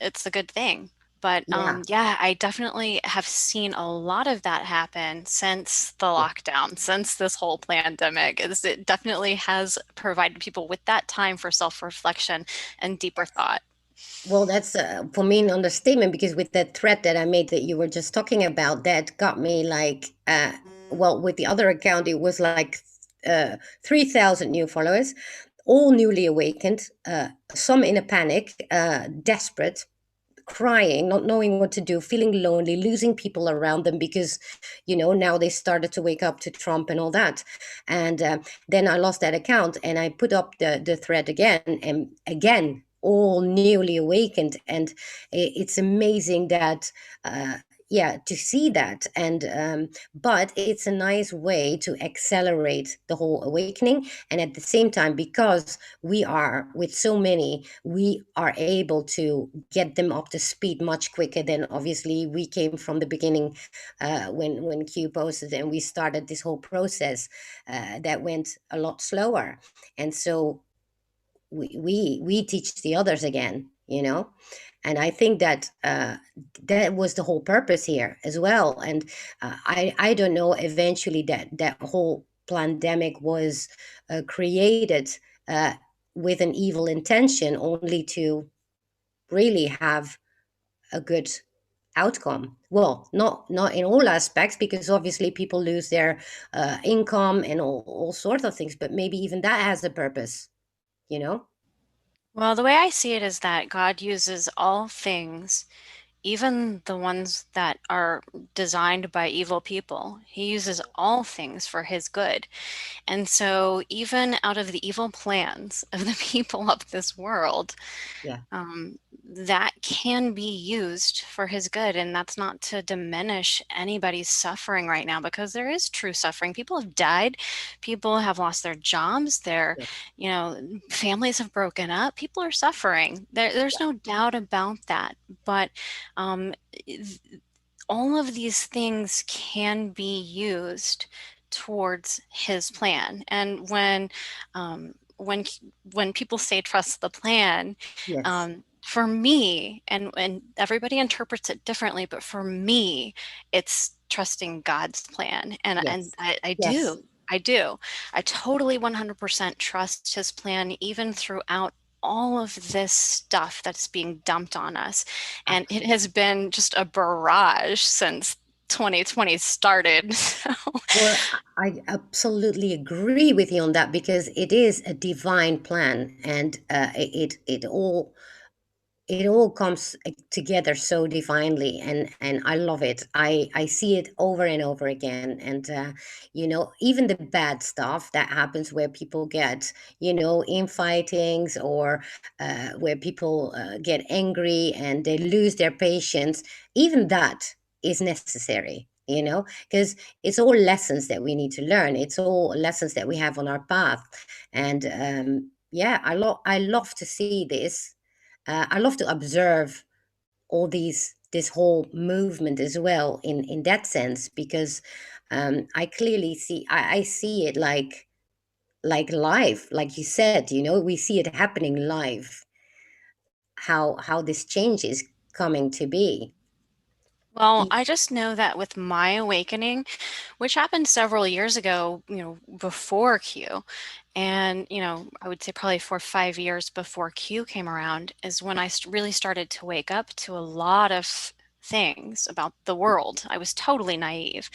it's a good thing. But Yeah. yeah, I definitely have seen a lot of that happen since the lockdown, since this whole pandemic. It definitely has provided people with that time for self-reflection and deeper thought. Well, that's for me an understatement, because with that thread that I made that you were just talking about, that got me like, well, with the other account, it was like 3,000 new followers, all newly awakened, some in a panic, desperate, crying, not knowing what to do, feeling lonely, losing people around them because, now they started to wake up to Trump and all that. And then I lost that account and I put up the thread again, and again, all newly awakened. And it's amazing that, yeah, to see that. And but it's a nice way to accelerate the whole awakening. And at the same time, because we are with so many, we are able to get them up to speed much quicker than obviously we came from the beginning, when Q posted and we started this whole process, that went a lot slower. And so we teach the others again, you know. And I think that that was the whole purpose here as well. And I don't know, eventually that whole pandemic was created uh, with an evil intention, only to really have a good outcome. Well, not in all aspects, because obviously people lose their income and all sorts of things, but maybe even that has a purpose, you know. Well, the way I see it is that God uses all things, even the ones that are designed by evil people. He uses all things for his good. And so, even out of the evil plans of the people of this world, Yeah. that can be used for his good. And that's not to diminish anybody's suffering right now, because there is true suffering. People have died, people have lost their jobs, their, Yeah. families have broken up, people are suffering. There's no doubt about that. But um, all of these things can be used towards his plan. And when people say trust the plan, Yes. for me, and everybody interprets it differently, but for me, it's trusting God's plan. And Yes. I Yes. do. I do. I totally 100% trust his plan, even throughout all of this stuff that's being dumped on us. And it has Absolutely. been just a barrage since 2020 started. So, Well, I absolutely agree with you on that, because it is a divine plan, and it all comes together so divinely, and I love it. I see it over and over again. And even the bad stuff that happens, where people get, infightings, or where people get angry and they lose their patience, even that is necessary, because it's all lessons that we need to learn. It's all lessons that we have on our path. And yeah, I love to see this. I love to observe all this whole movement as well, in that sense, because I clearly see, I see it like live, like you said, we see it happening live, how this change is coming to be. well, E- I just know that with my awakening, which happened several years ago, before Q, and, I would say probably 4 or 5 years before Q came around, is when I really started to wake up to a lot of things about the world. I was totally naive.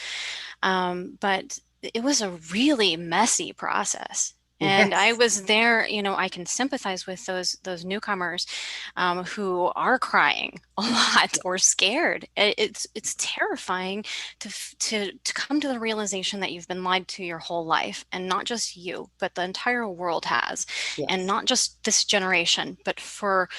But it was a really messy process. And I yes. was there, I can sympathize with those newcomers, who are crying a lot or scared. It's terrifying to come to the realization that you've been lied to your whole life, and not just you, but the entire world has, and Yes. not just this generation, but for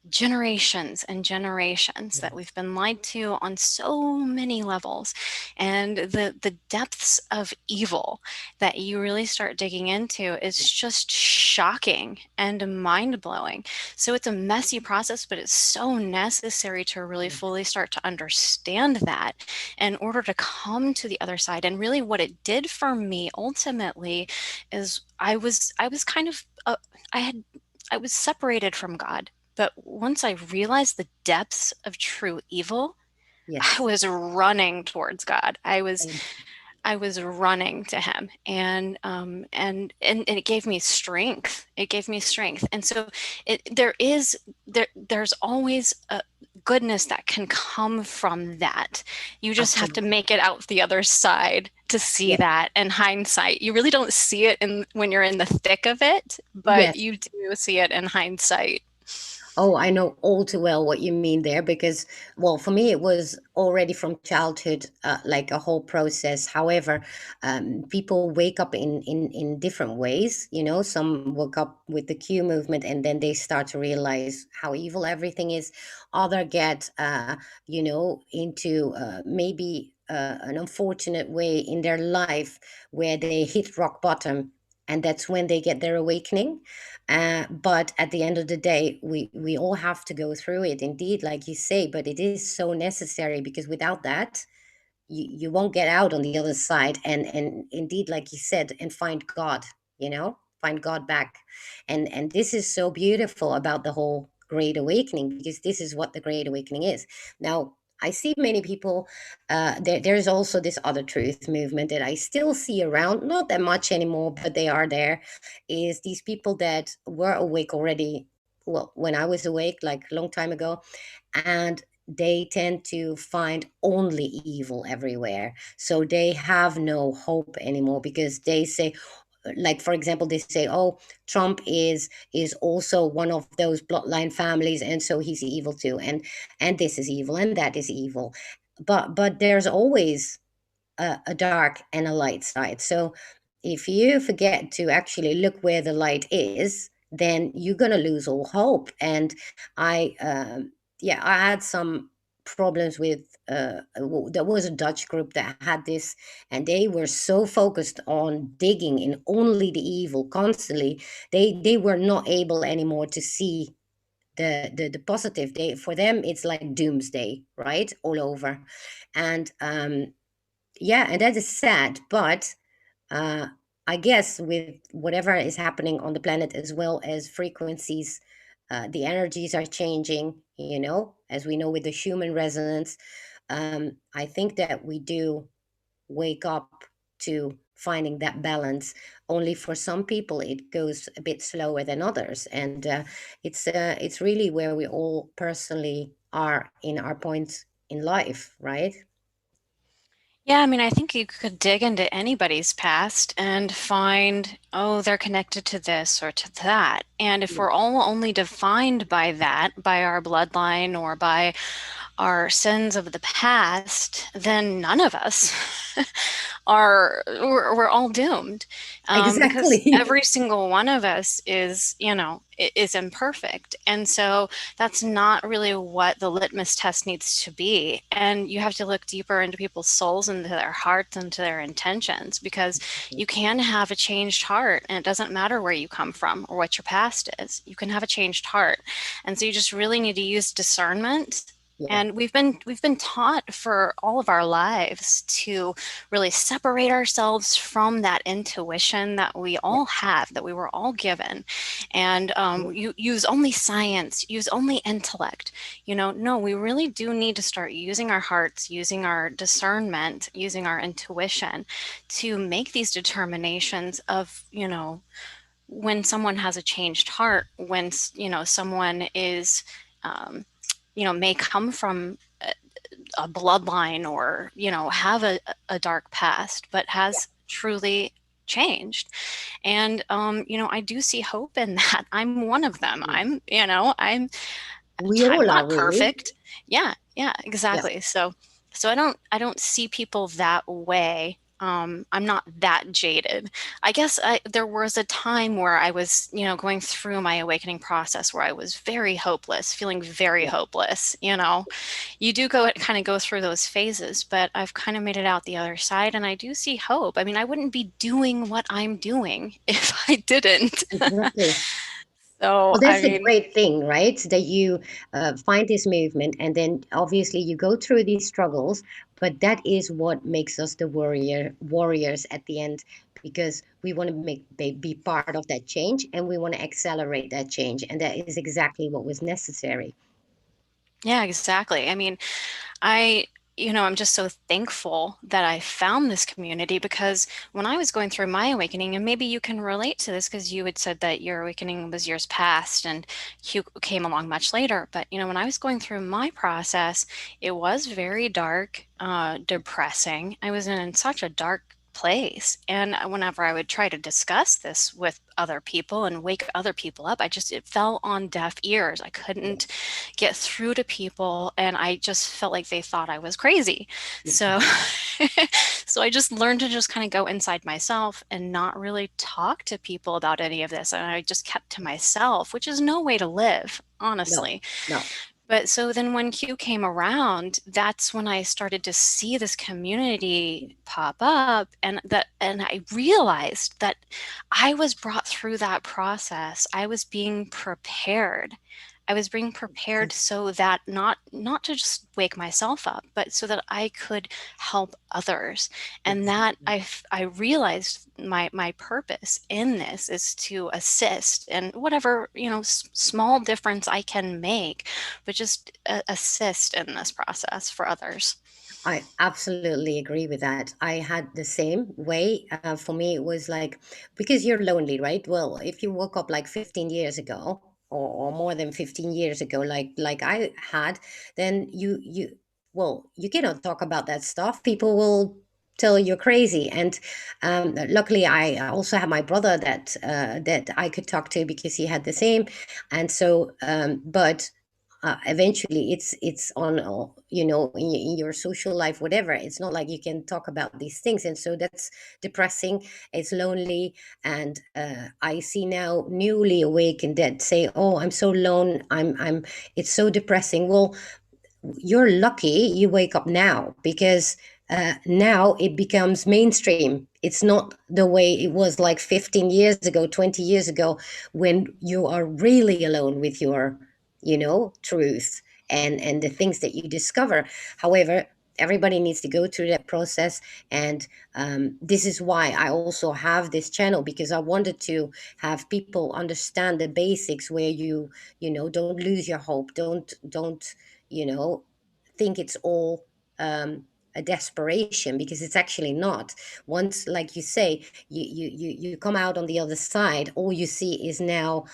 generations and generations, that we've Yes. been lied to on so many levels. And the depths of evil that you really start digging into is just shocking and mind-blowing. So it's a messy process, but it's so necessary to really Yes. fully start to understand that in order to come to the other side. And really what it did for me ultimately is I was kind of I had I was separated from God. But once I realized the depths of true evil, I Yes. was running towards God. I was And I was running to him, and it gave me strength. It gave me strength. And so there's always a goodness that can come from that. You just have to absolutely. make it out the other side to see Yes. that. In hindsight, you really don't see it in when you're in the thick of it, but Yes. you do see it in hindsight. Oh, I know all too well what you mean there because, well, for me, it was already from childhood, like a whole process. However, people wake up in different ways. You know, some woke up with the Q movement and then they start to realize how evil everything is. Other get, into maybe an unfortunate way in their life where they hit rock bottom. And that's when they get their awakening, but at the end of the day, we all have to go through it, indeed, like you say. But it is so necessary because without that, you won't get out on the other side. And indeed, like you said, and find God. Find God back. And this is so beautiful about the whole Great Awakening because this is what the Great Awakening is. Now, I see many people. There's also this other truth movement that I still see around, not that much anymore, but they are there. Is these people that were awake already? Well, when I was awake, like a long time ago, and they tend to find only evil everywhere. So they have no hope anymore because they say, like for example, they say, oh, Trump is also one of those bloodline families, and so he's evil too, and this is evil and that is evil. But there's always a dark and a light side. So if you forget to actually look where the light is, then you're gonna lose all hope. And yeah, I had some problems with. There was a Dutch group that had this, and they were so focused on digging in only the evil constantly. They were not able anymore to see the positive. They For them it's like doomsday, right, all over. And yeah, and that is sad, but uh, I guess with whatever is happening on the planet, as well as frequencies, the energies are changing, as we know with the human resonance. I think that we do wake up to finding that balance. Only for some people, it goes a bit slower than others. And it's really where we all personally are in our points in life, right? Yeah, I mean, I think you could dig into anybody's past and find, oh, they're connected to this or to that. And if we're all only defined by that, by our bloodline or by our sins of the past, then none of us we're all doomed, because Exactly. every single one of us is imperfect. And so that's not really what the litmus test needs to be. And you have to look deeper into people's souls, into their hearts, into their intentions, because you can have a changed heart, and it doesn't matter where you come from or what your past is. You can have a changed heart. And so you just really need to use discernment. Yeah. And we've been taught for all of our lives to really separate ourselves from that intuition that we Yeah. all have, that we were all given, and you use only science, use only intellect. No, we really do need to start using our hearts, using our discernment, using our intuition to make these determinations of, when someone has a changed heart, when someone is may come from a bloodline, or have a dark past, but Yeah. has truly changed. And I do see hope in that. I'm one of them. Yeah. We I'm all are not really. perfect. Yeah, Yeah. exactly. So I don't see people that way. I'm not that jaded. I guess there was a time where I was, going through my awakening process where I was very hopeless, feeling very Yeah. hopeless. You do kind of go through those phases, but I've kind of made it out the other side, and I do see hope. I mean, I wouldn't be doing what I'm doing if I didn't. Exactly. So, Well, I that's a mean, great thing, right? That you find this movement, and then obviously you go through these struggles, but that is what makes us the warriors at the end, because we want to be part of that change, and we want to accelerate that change, and that is exactly what was necessary. yeah, exactly. I mean, I'm just so thankful that I found this community, because when I was going through my awakening, and maybe you can relate to this because you had said that your awakening was years past and Hugh came along much later. But, when I was going through my process, it was very dark, depressing. I was in such a dark place. And whenever I would try to discuss this with other people and wake other people up, it fell on deaf ears. I couldn't Yes. get through to people, and I just felt like they thought I was crazy. So, so I just learned to just kind of go inside myself and not really talk to people about any of this. And I just kept to myself, which is no way to live, No, honestly. no. But so then when Q came around, that's when I started to see this community pop up, and I realized that I was brought through that process. I was being prepared. I was being prepared Yes. so that not to just wake myself up, but so that I could help others. And that Exactly. I realized my purpose in this is to assist, and whatever, small difference I can make, but just assist in this process for others. I absolutely agree with that. I had the same way. For me, it was like, because you're lonely, right? Well, if you woke up like 15 years ago, or more than 15 years ago, like I had, then well, you cannot talk about that stuff. People will tell you're crazy. And luckily, I also have my brother that I could talk to because he had the same. And so, but eventually it's on in your social life, whatever. It's not like you can talk about these things, and so that's depressing. It's lonely. And I see now newly awakened that say, oh, I'm so alone, I'm it's so depressing. Well, you're lucky you wake up now, because now it becomes mainstream. It's not the way it was like 15 years ago, 20 years ago, when you are really alone with your, truth and the things that you discover. However, everybody needs to go through that process. And this is why I also have this channel, because I wanted to have people understand the basics, where don't lose your hope. Don't you know think it's all a desperation, because it's actually not. Once, like you say, you come out on the other side, all you see is now,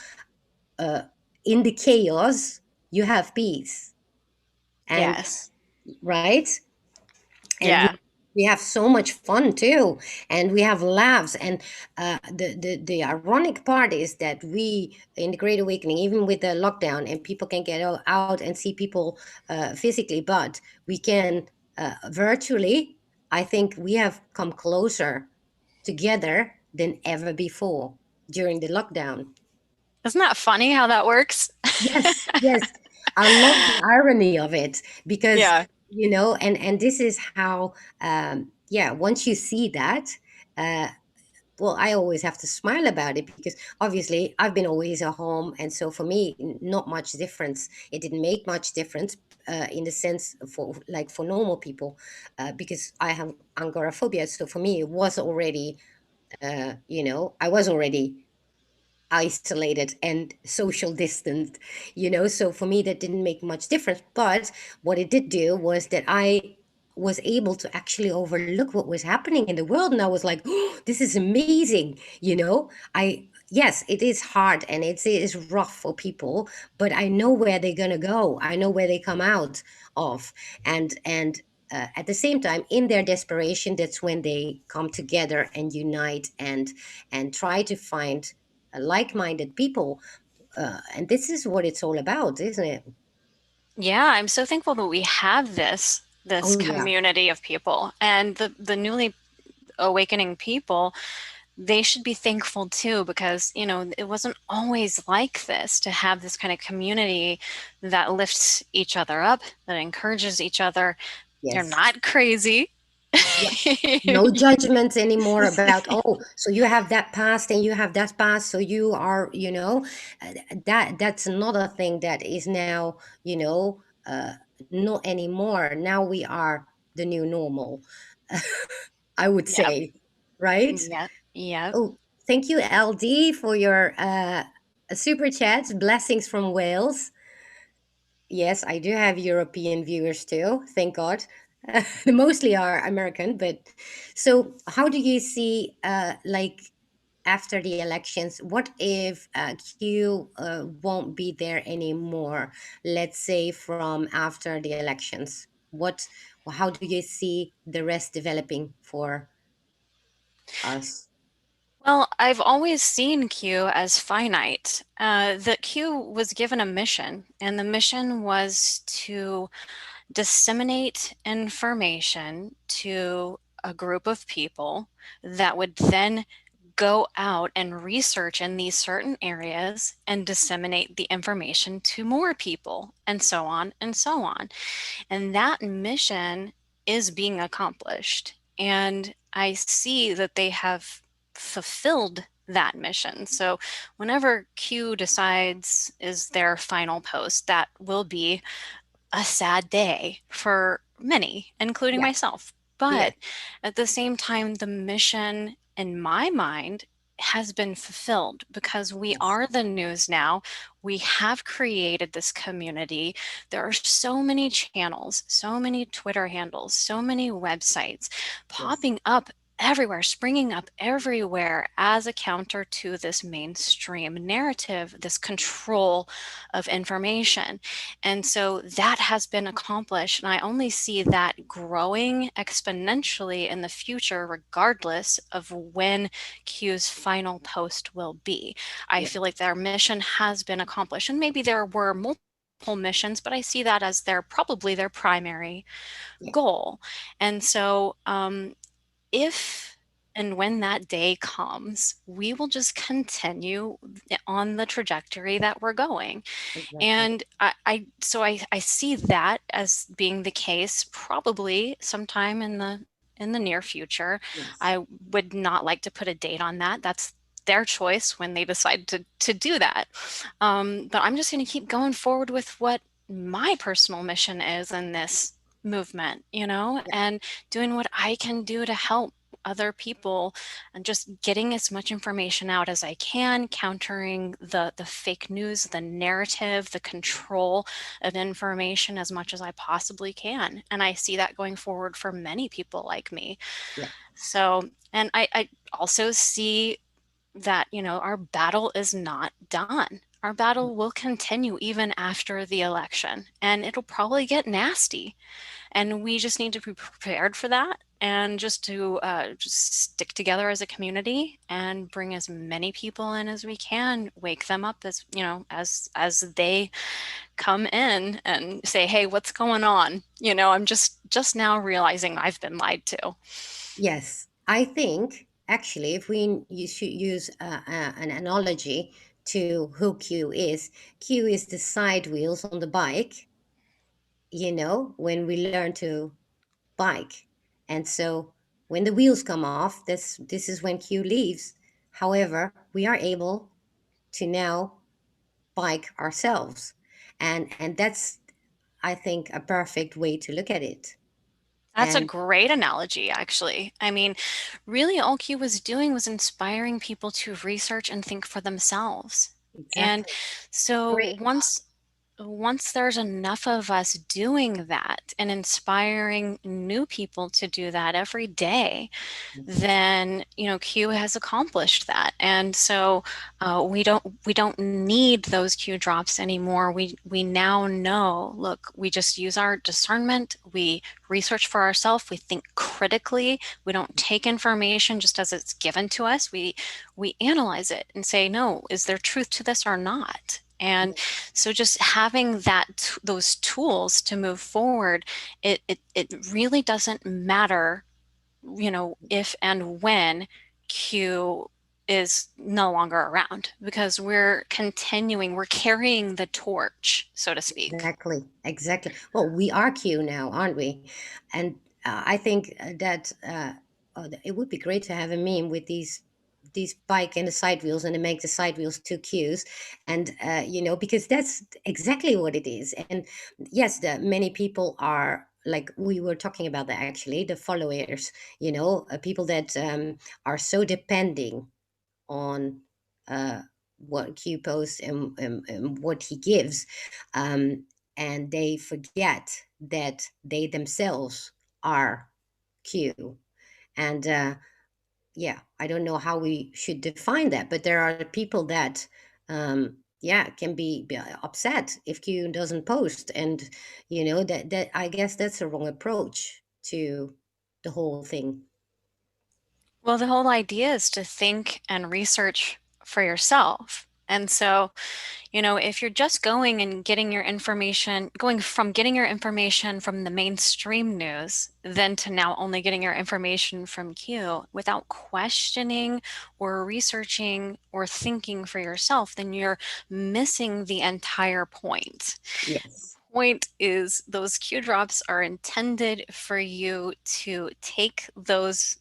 uh, in the chaos, you have peace. And Yes. right. And Yeah. we have so much fun too, and we have laughs. And the ironic part is that we, in the Great Awakening, even with the lockdown, and people can get out and see people physically, but we can virtually. I think we have come closer together than ever before during the lockdown. Isn't that funny how that works? Yes, yes. I love the irony of it, because, Yeah. and this is how, yeah, once you see that, uh, well, I always have to smile about it, because obviously I've been always at home. And so for me, not much difference. It didn't make much difference in the sense for, like, for normal people, because I have agoraphobia. So for me, it was already, I was already isolated and social distanced, so for me that didn't make much difference. But what it did do was that I was able to actually overlook what was happening in the world, and I was like, oh, this is amazing. I Yes, it is hard and it is rough for people, but I know where they're going to go. I know where they come out of. And at the same time, in their desperation, that's when they come together and unite, and try to find like-minded people. And this is what it's all about, isn't it? Yeah, I'm so thankful that we have this Oh yeah. community of people, and the newly awakening people, they should be thankful too, because it wasn't always like this, to have this kind of community that lifts each other up, that encourages each other. You're Yes. not crazy. Yeah. No judgments anymore about, oh, so you have that past and you have that past, so you are, that's another thing that is now, not anymore. Now we are the new normal. I would Yep. say, right? Yep. Yep. Oh, thank you, LD, for your super chat. Blessings from Wales. Yes, I do have European viewers too, thank God. They mostly are American, but so how do you see, like, after the elections, what if Q won't be there anymore? Let's say from after the elections, how do you see the rest developing for? us? Well, I've always seen Q as finite. The Q was given a mission, and the mission was to disseminate information to a group of people that would then go out and research in these certain areas and disseminate the information to more people, and so on and so on. And that mission is being accomplished. And I see that they have fulfilled that mission. So whenever Q decides is their final post, that will be a sad day for many, including Yeah. myself. Yes. But at the same time, the mission in my mind has been fulfilled because we Yes. are the news now. We have created this community. There are so many channels, so many Twitter handles, so many websites Yes. popping up everywhere, springing up everywhere as a counter to this mainstream narrative, this control of information. And so that has been accomplished. And I only see that growing exponentially in the future, regardless of when Q's final post will be. I Yes. feel like their mission has been accomplished. And maybe there were multiple missions, but I see that as probably their primary Yeah. goal. And so if and when that day comes, we will just continue on the trajectory that we're going. Exactly. And I see that as being the case probably sometime in the near future. Yes. I would not like to put a date on that. That's their choice when they decide to do that. But I'm just going to keep going forward with what my personal mission is in this movement, Yeah. and doing what I can do to help other people and just getting as much information out as I can, countering the fake news, the narrative, the control of information as much as I possibly can. And I see that going forward for many people like me. Yeah. So, and I also see that, our battle is not done. Our battle will continue even after the election, and it'll probably get nasty. And we just need to be prepared for that and just to just stick together as a community and bring as many people in as we can, wake them up as, as they come in and say, hey, what's going on? I'm just now realizing I've been lied to. Yes. I think actually, if you should use an analogy to who Q is the side wheels on the bike, when we learn to bike. And so when the wheels come off, this is when Q leaves. However, we are able to now bike ourselves. And that's, I think, a perfect way to look at it. That's a And great analogy, actually. I mean, really, all Q was doing was inspiring people to research and think for themselves. And exactly. so Great. once there's enough of us doing that and inspiring new people to do that every day, then Q has accomplished that. And so we don't need those Q drops anymore. We now know, look, we just use our discernment, we research for ourselves, we think critically, we don't take information just as it's given to us. We analyze it and say, no, is there truth to this or not? And so just having those tools to move forward, it really doesn't matter, if and when Q is no longer around, because we're carrying the torch, so to speak. Exactly, exactly. Well, we are Q now, aren't we? And I think that it would be great to have a meme with these bike and the side wheels, and to make the side wheels two Qs, and because that's exactly what it is. And yes, the many people are like we were talking about that actually, the followers, people that are so depending on what Q posts and what he gives. Um, and they forget that they themselves are Q. And yeah, I don't know how we should define that, but there are people that, can be upset if Q doesn't post. And, that I guess that's a wrong approach to the whole thing. Well, the whole idea is to think and research for yourself. And so, if you're just going and getting your information, going from getting your information from the mainstream news, then to now only getting your information from Q without questioning or researching or thinking for yourself, then you're missing the entire point. Yes, Point is those Q drops are intended for you to take those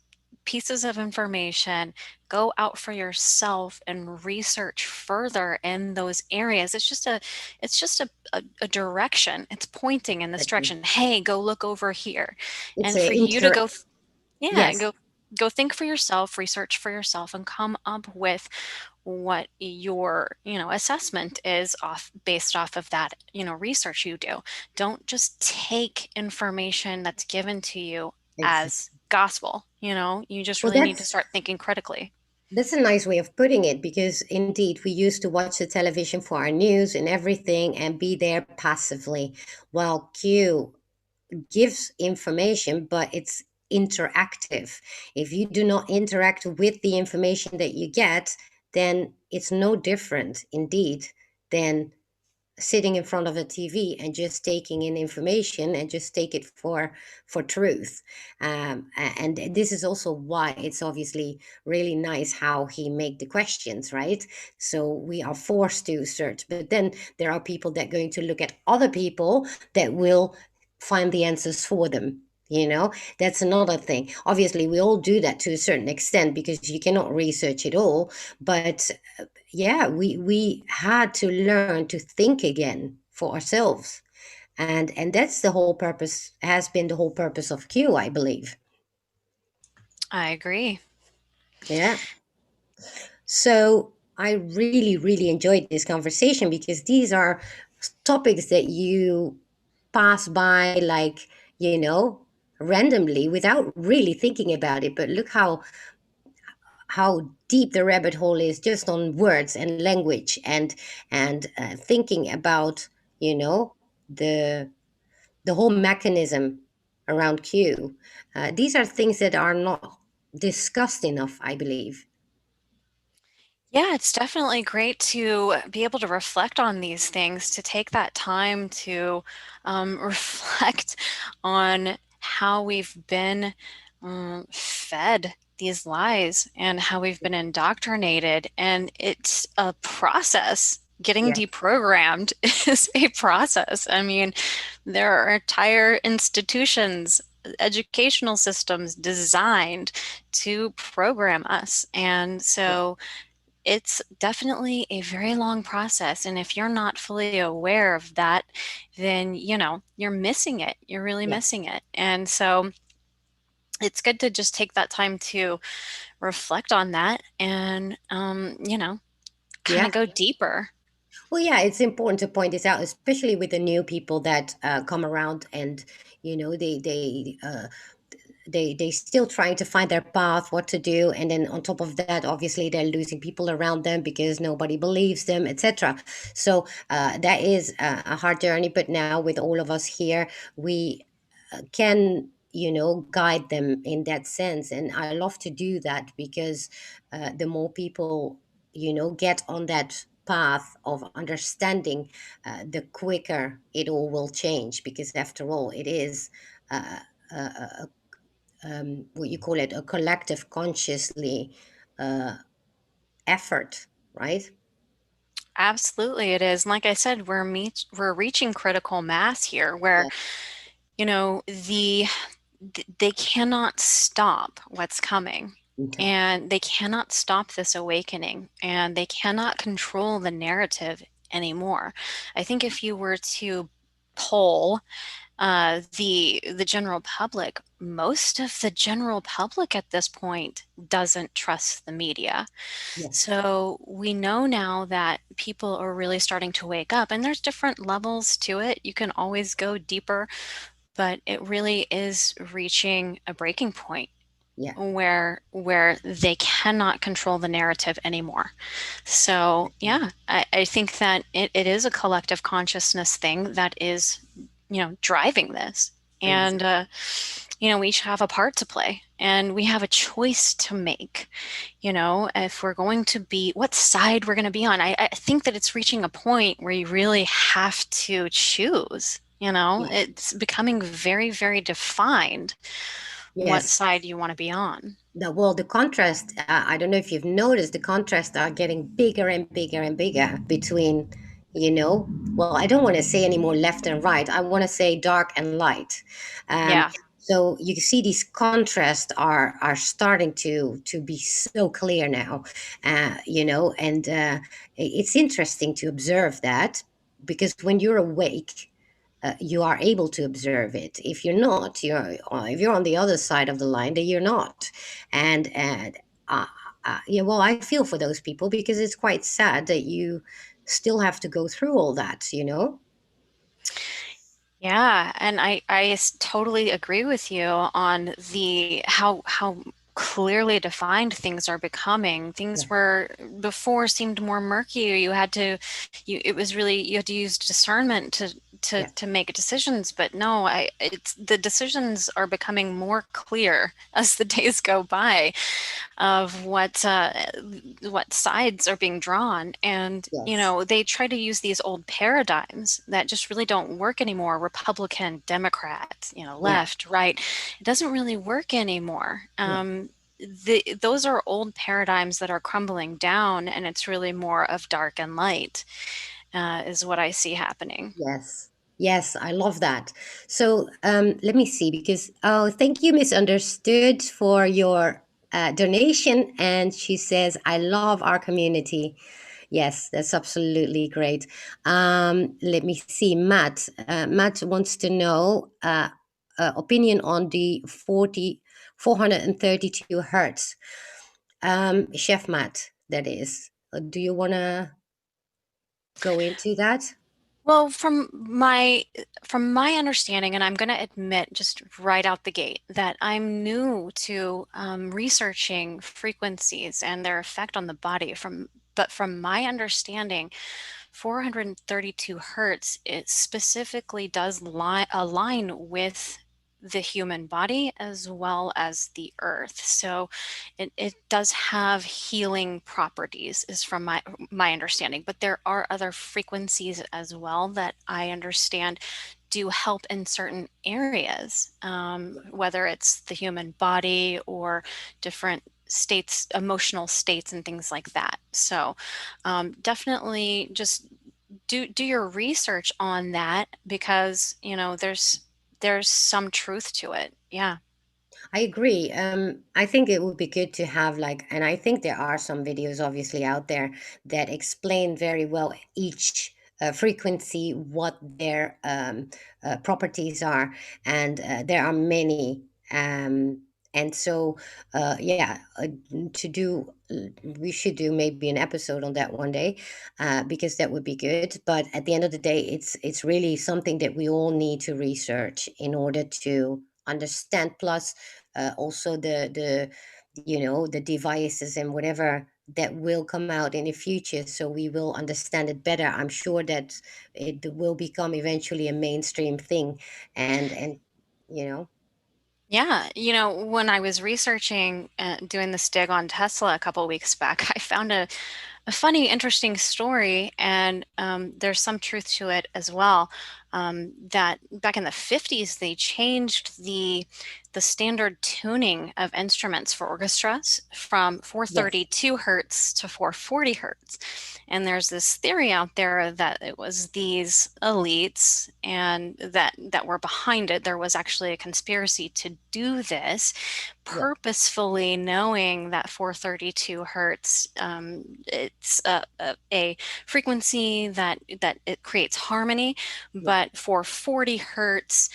pieces of information, go out for yourself and research further in those areas. It's just a direction. It's pointing in this exactly. direction. Hey, go look over here. It's And a for you to inter. go, yeah, Yes, go think for yourself, research for yourself, and come up with what your assessment is off based off of that research you do. Don't just take information that's given to you as exactly. gospel. You just Well, really need to start thinking critically. that's a nice way of putting it, because indeed we used to watch the television for our news and everything and be there passively, while Q gives information, but it's interactive. If you do not interact with the information that you get, then it's no different indeed than sitting in front of a TV and just taking in information and just take it for truth. And this is also why it's obviously really nice how he make the questions, right? So we are forced to search, but then there are people that are going to look at other people that will find the answers for them. That's another thing. Obviously, we all do that to a certain extent because you cannot research it all. But yeah, we had to learn to think again for ourselves, and that's the whole purpose, has been the whole purpose of Q, I believe. I agree. Yeah. So I really, really enjoyed this conversation because these are topics that you pass by, like, randomly without really thinking about it. But look how deep the rabbit hole is just on words and language, and thinking about you know the the whole mechanism around Q. These are things that are not discussed enough, I believe. Yeah, it's definitely great to be able to reflect on these things, to take that time to reflect on how we've been fed these lies and how we've been indoctrinated. And it's a process. Getting Yeah, deprogrammed is a process. I mean, there are entire institutions, educational systems designed to program us. And yeah, so it's definitely a very long process. And if you're not fully aware of that, then, you're missing it. You're really yeah, missing it. And so it's good to just take that time to reflect on that and, kind yeah. of go deeper. Well, yeah, it's important to point this out, especially with the new people that come around, and they still trying to find their path, what to do, and then on top of that, obviously they're losing people around them because nobody believes them, etc. So that is a hard journey, but now with all of us here, we can guide them in that sense, and I love to do that because the more people get on that path of understanding, the quicker it all will change, because after all it is a what you call it, a collective consciously uh, effort, right? Absolutely, it is. And like I said, we're reaching critical mass here where, Yeah. you know, they cannot stop what's coming. No. And they cannot stop this awakening, and they cannot control the narrative anymore. I think if you were to poll the general public, most of the general public at this point doesn't trust the media. Yes. So we know now that people are really starting to wake up, and there's different levels to it. You can always go deeper, but it really is reaching a breaking point Yeah. where they cannot control the narrative anymore. So Exactly. yeah, I think that it is a collective consciousness thing that is, driving this. And Exactly. we each have a part to play and we have a choice to make, if we're going to be, what side we're going to be on. I think that it's reaching a point where you really have to choose. Yes. It's becoming very, very defined what Yes. side you want to be on. The contrast, I don't know if you've noticed, the contrasts are getting bigger and bigger and bigger between, well, I don't want to say anymore left and right. I want to say dark and light. Um, Yeah. so you can see these contrasts are starting to be so clear now, and it's interesting to observe that, because when you're awake, you are able to observe it. If you're not, if you're on the other side of the line, then you're not. And uh, yeah, well, I feel for those people, because it's quite sad that you still have to go through all that. Yeah, and totally agree with you on the how clearly defined things are becoming. Yeah. Things were before seemed more murky. It was really, you had to use discernment Yeah. to make decisions. But no, it's the decisions are becoming more clear as the days go by, of what sides are being drawn. And Yes. they try to use these old paradigms that just really don't work anymore. Republican, Democrat, Yeah. left, right. It doesn't really work anymore. Yeah. Those are old paradigms that are crumbling down, and it's really more of dark and light, is what I see happening. Yes. Yes, I love that. So let me see, because, oh, thank you, Misunderstood, for your donation. And she says, I love our community. Yes, that's absolutely great. Let me see, Matt. Matt wants to know opinion on the 432 hertz. Chef Matt, that is. Do you want to go into that? Well, from my understanding, and I'm going to admit just right out the gate that I'm new to researching frequencies and their effect on the body. But from my understanding, 432 hertz, it specifically does align with the human body as well as the earth. So it does have healing properties, is from my understanding. But there are other frequencies as well that I understand do help in certain areas, whether it's the human body or different states, emotional states, and things like that. So definitely just do your research on that, because there's some truth to it. Yeah. I agree. I think it would be good to have, like, and I think there are some videos obviously out there that explain very well each frequency, what their properties are, and there are many. And so, yeah, to do, we should do maybe an episode on that one day, because that would be good. But at the end of the day, it's really something that we all need to research in order to understand. Plus, also the devices and whatever that will come out in the future, so we will understand it better. I'm sure that it will become eventually a mainstream thing. And you know Yeah, when I was researching, doing this dig on Tesla a couple weeks back, I found a funny, interesting story, and there's some truth to it as well. That back in the 50s, they changed the standard tuning of instruments for orchestras from yes. 432 hertz to 440 hertz. And there's this theory out there that it was these elites and that were behind it. There was actually a conspiracy to do this, Yeah. purposefully knowing that 432 hertz, it's a frequency that it creates harmony, Yeah. but 440 hertz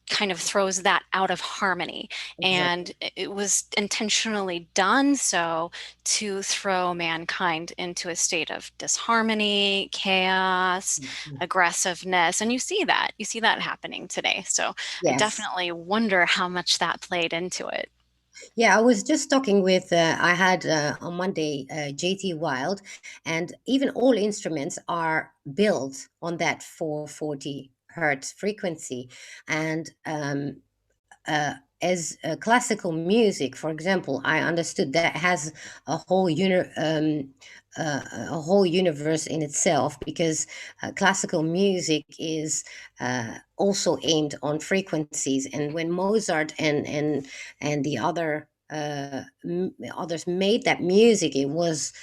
kind of throws that out of harmony. Exactly. And it was intentionally done so to throw mankind into a state of disharmony, chaos, Mhm. aggressiveness. And you see that happening today. So I Yes. definitely wonder how much that played into it. Yeah, I was just talking with, I had on Monday, JT Wild, and even all instruments are built on that 440 hertz frequency. And as classical music, for example, I understood that has a whole a whole universe in itself, because classical music is also aimed on frequencies. And when Mozart and the others made that music, it was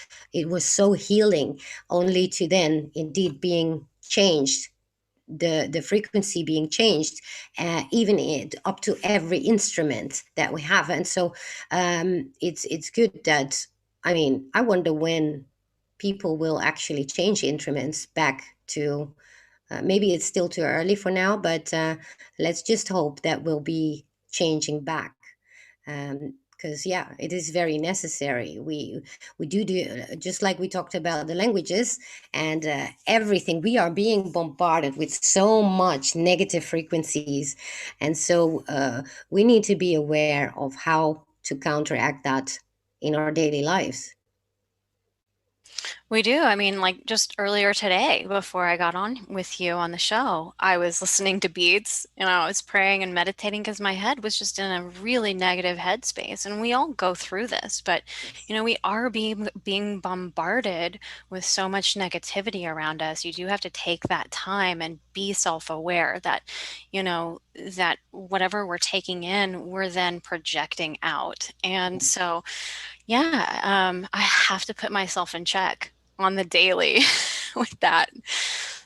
so healing, only to then indeed being changed, the frequency being changed, even up to every instrument that we have. And so it's good that, I mean, I wonder when people will actually change instruments back to, maybe it's still too early for now, but let's just hope that we'll be changing back. Because yeah, it is very necessary. We do just like we talked about the languages and everything. We are being bombarded with so much negative frequencies, and so we need to be aware of how to counteract that in our daily lives. We do. I mean, like just earlier today, before I got on with you on the show, I was listening to beats and I was praying and meditating because my head was just in a really negative headspace. And we all go through this, but we are being bombarded with so much negativity around us. You do have to take that time and be self-aware that, that whatever we're taking in, we're then projecting out. And so yeah, I have to put myself in check on the daily with that.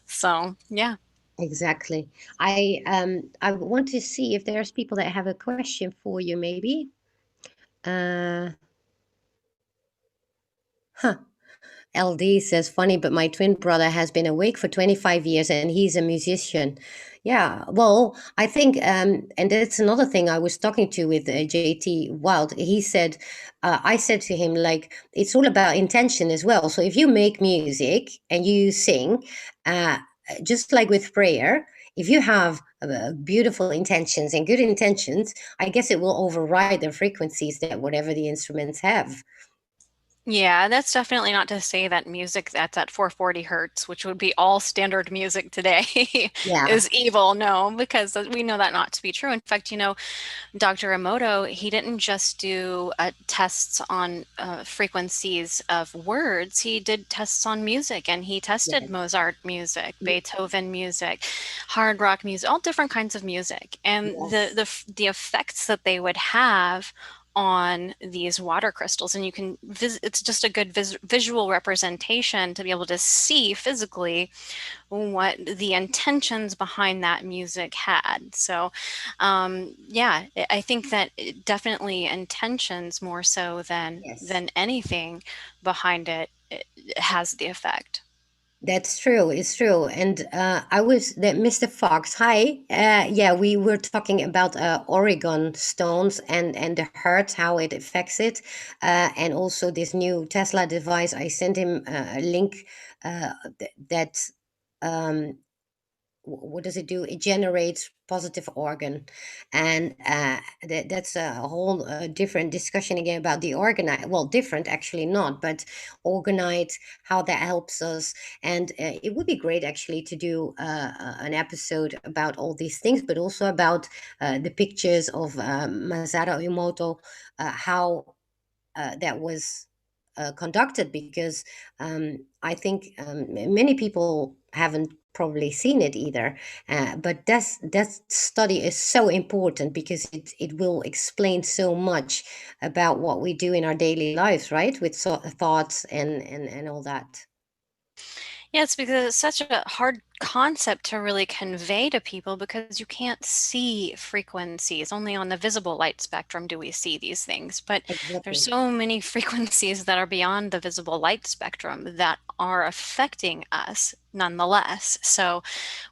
So, yeah. Exactly. I want to see if there's people that have a question for you, maybe. Uh, huh. LD says, funny, but my twin brother has been awake for 25 years and he's a musician. Yeah, well, I think, and that's another thing I was talking to with JT Wild. He said, I said to him, like, it's all about intention as well. So if you make music and you sing, uh, just like with prayer, if you have beautiful intentions and good intentions, I guess it will override the frequencies that whatever the instruments have. Yeah, that's definitely not to say that music that's at 440 hertz, which would be all standard music today, Yeah. is evil. No, because we know that not to be true. In fact, Dr. Emoto, he didn't just do tests on frequencies of words. He did tests on music, and he tested Yes. Mozart music, Beethoven music, hard rock music, all different kinds of music, and the Yes. the effects that they would have on these water crystals. And you can it's just a good visual representation to be able to see physically what the intentions behind that music had. So, yeah, I think that definitely intentions more so Yes. than anything behind it has the effect. That's true. It's true. And I was that Mr. Fox. Hi. Yeah, we were talking about Oregon stones and the hertz, how it affects it, and also this new Tesla device. I sent him a link that um, what does it do? It generates positive organ, and that's a whole different discussion again about the organite. Well, different actually not, but organite, how that helps us. And it would be great actually to do an episode about all these things, but also about the pictures of Masaru Emoto, how that was conducted, because I think many people haven't probably seen it either. But that study is so important because it will explain so much about what we do in our daily lives, right? With thoughts and all that. Yeah, it's because it's such a hard concept to really convey to people because you can't see frequencies. Only on the visible light spectrum do we see these things. But there's Exactly. so many frequencies that are beyond the visible light spectrum that are affecting us nonetheless. So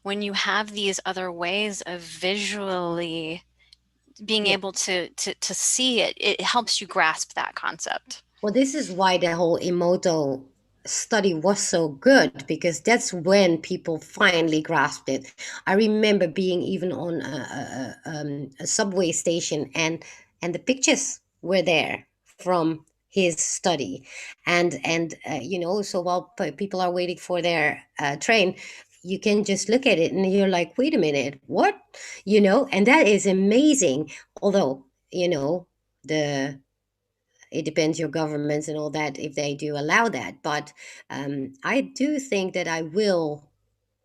when you have these other ways of visually being Yeah. able to see it, it helps you grasp that concept. Well, this is why the whole Emoto study was so good, because that's when people finally grasped it. I remember being even on a subway station, and the pictures were there from his study, and so while people are waiting for their train, you can just look at it and you're like, wait a minute, what? And that is amazing. Although, the it depends your governments and all that if they do allow that. But I do think that I will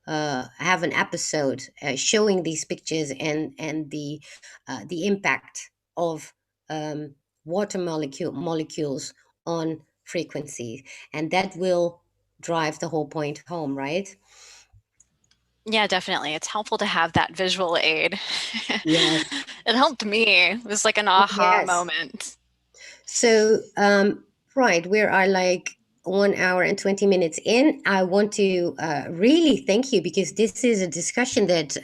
have an episode showing these pictures and the impact of um, water molecules on frequency, and that will drive the whole point home, right? Yeah, definitely. It's helpful to have that visual aid. Yes. It helped me. It was like an Oh, aha yes. moment. So, right, we are like 1 hour and 20 minutes in. I want to really thank you because this is a discussion that,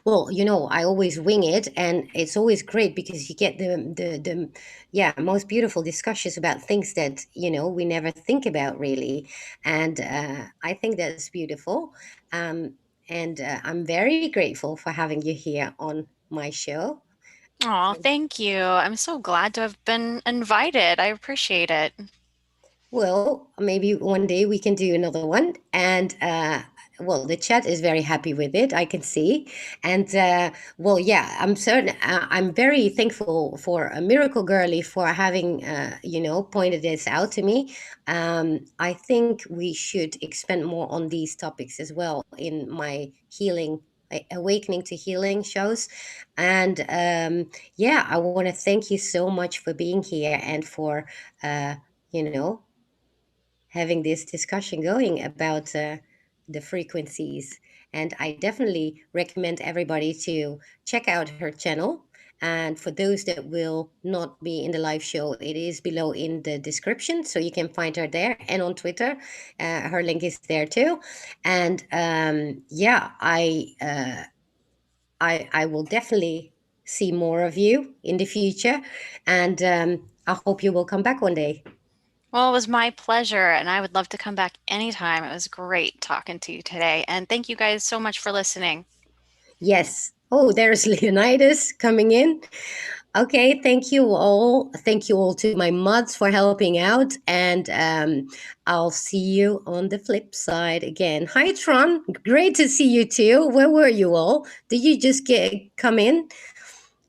well, I always wing it, and it's always great because you get yeah, most beautiful discussions about things that we never think about really, and I think that's beautiful. Um, and I'm very grateful for having you here on my show. Oh, thank you. I'm so glad to have been invited. I appreciate it. Well, maybe one day we can do another one. And well, the chat is very happy with it, I can see. And well, yeah, I'm certain. I'm very thankful for Miracle Girly for having, pointed this out to me. I think we should expand more on these topics as well in my healing. Awakening to healing shows. And yeah, I want to thank you so much for being here and for you know having this discussion going about the frequencies. And I definitely recommend everybody to check out her channel. And for those that will not be in the live show, it is below in the description. So you can find her there and on Twitter. Her link is there too. And yeah, I will definitely see more of you in the future. And I hope you will come back one day. Well, it was my pleasure, and I would love to come back anytime. It was great talking to you today. And thank you guys so much for listening. Yes. Oh, there's Leonidas coming in. Okay, thank you all. Thank you all to my mods for helping out. And I'll see you on the flip side again. Hi, Tron. Great to see you too. Where were you all? Did you just come in?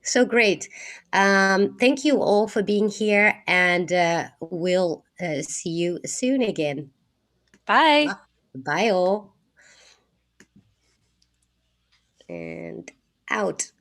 So great. Thank you all for being here. And we'll see you soon again. Bye. Bye, all. And out.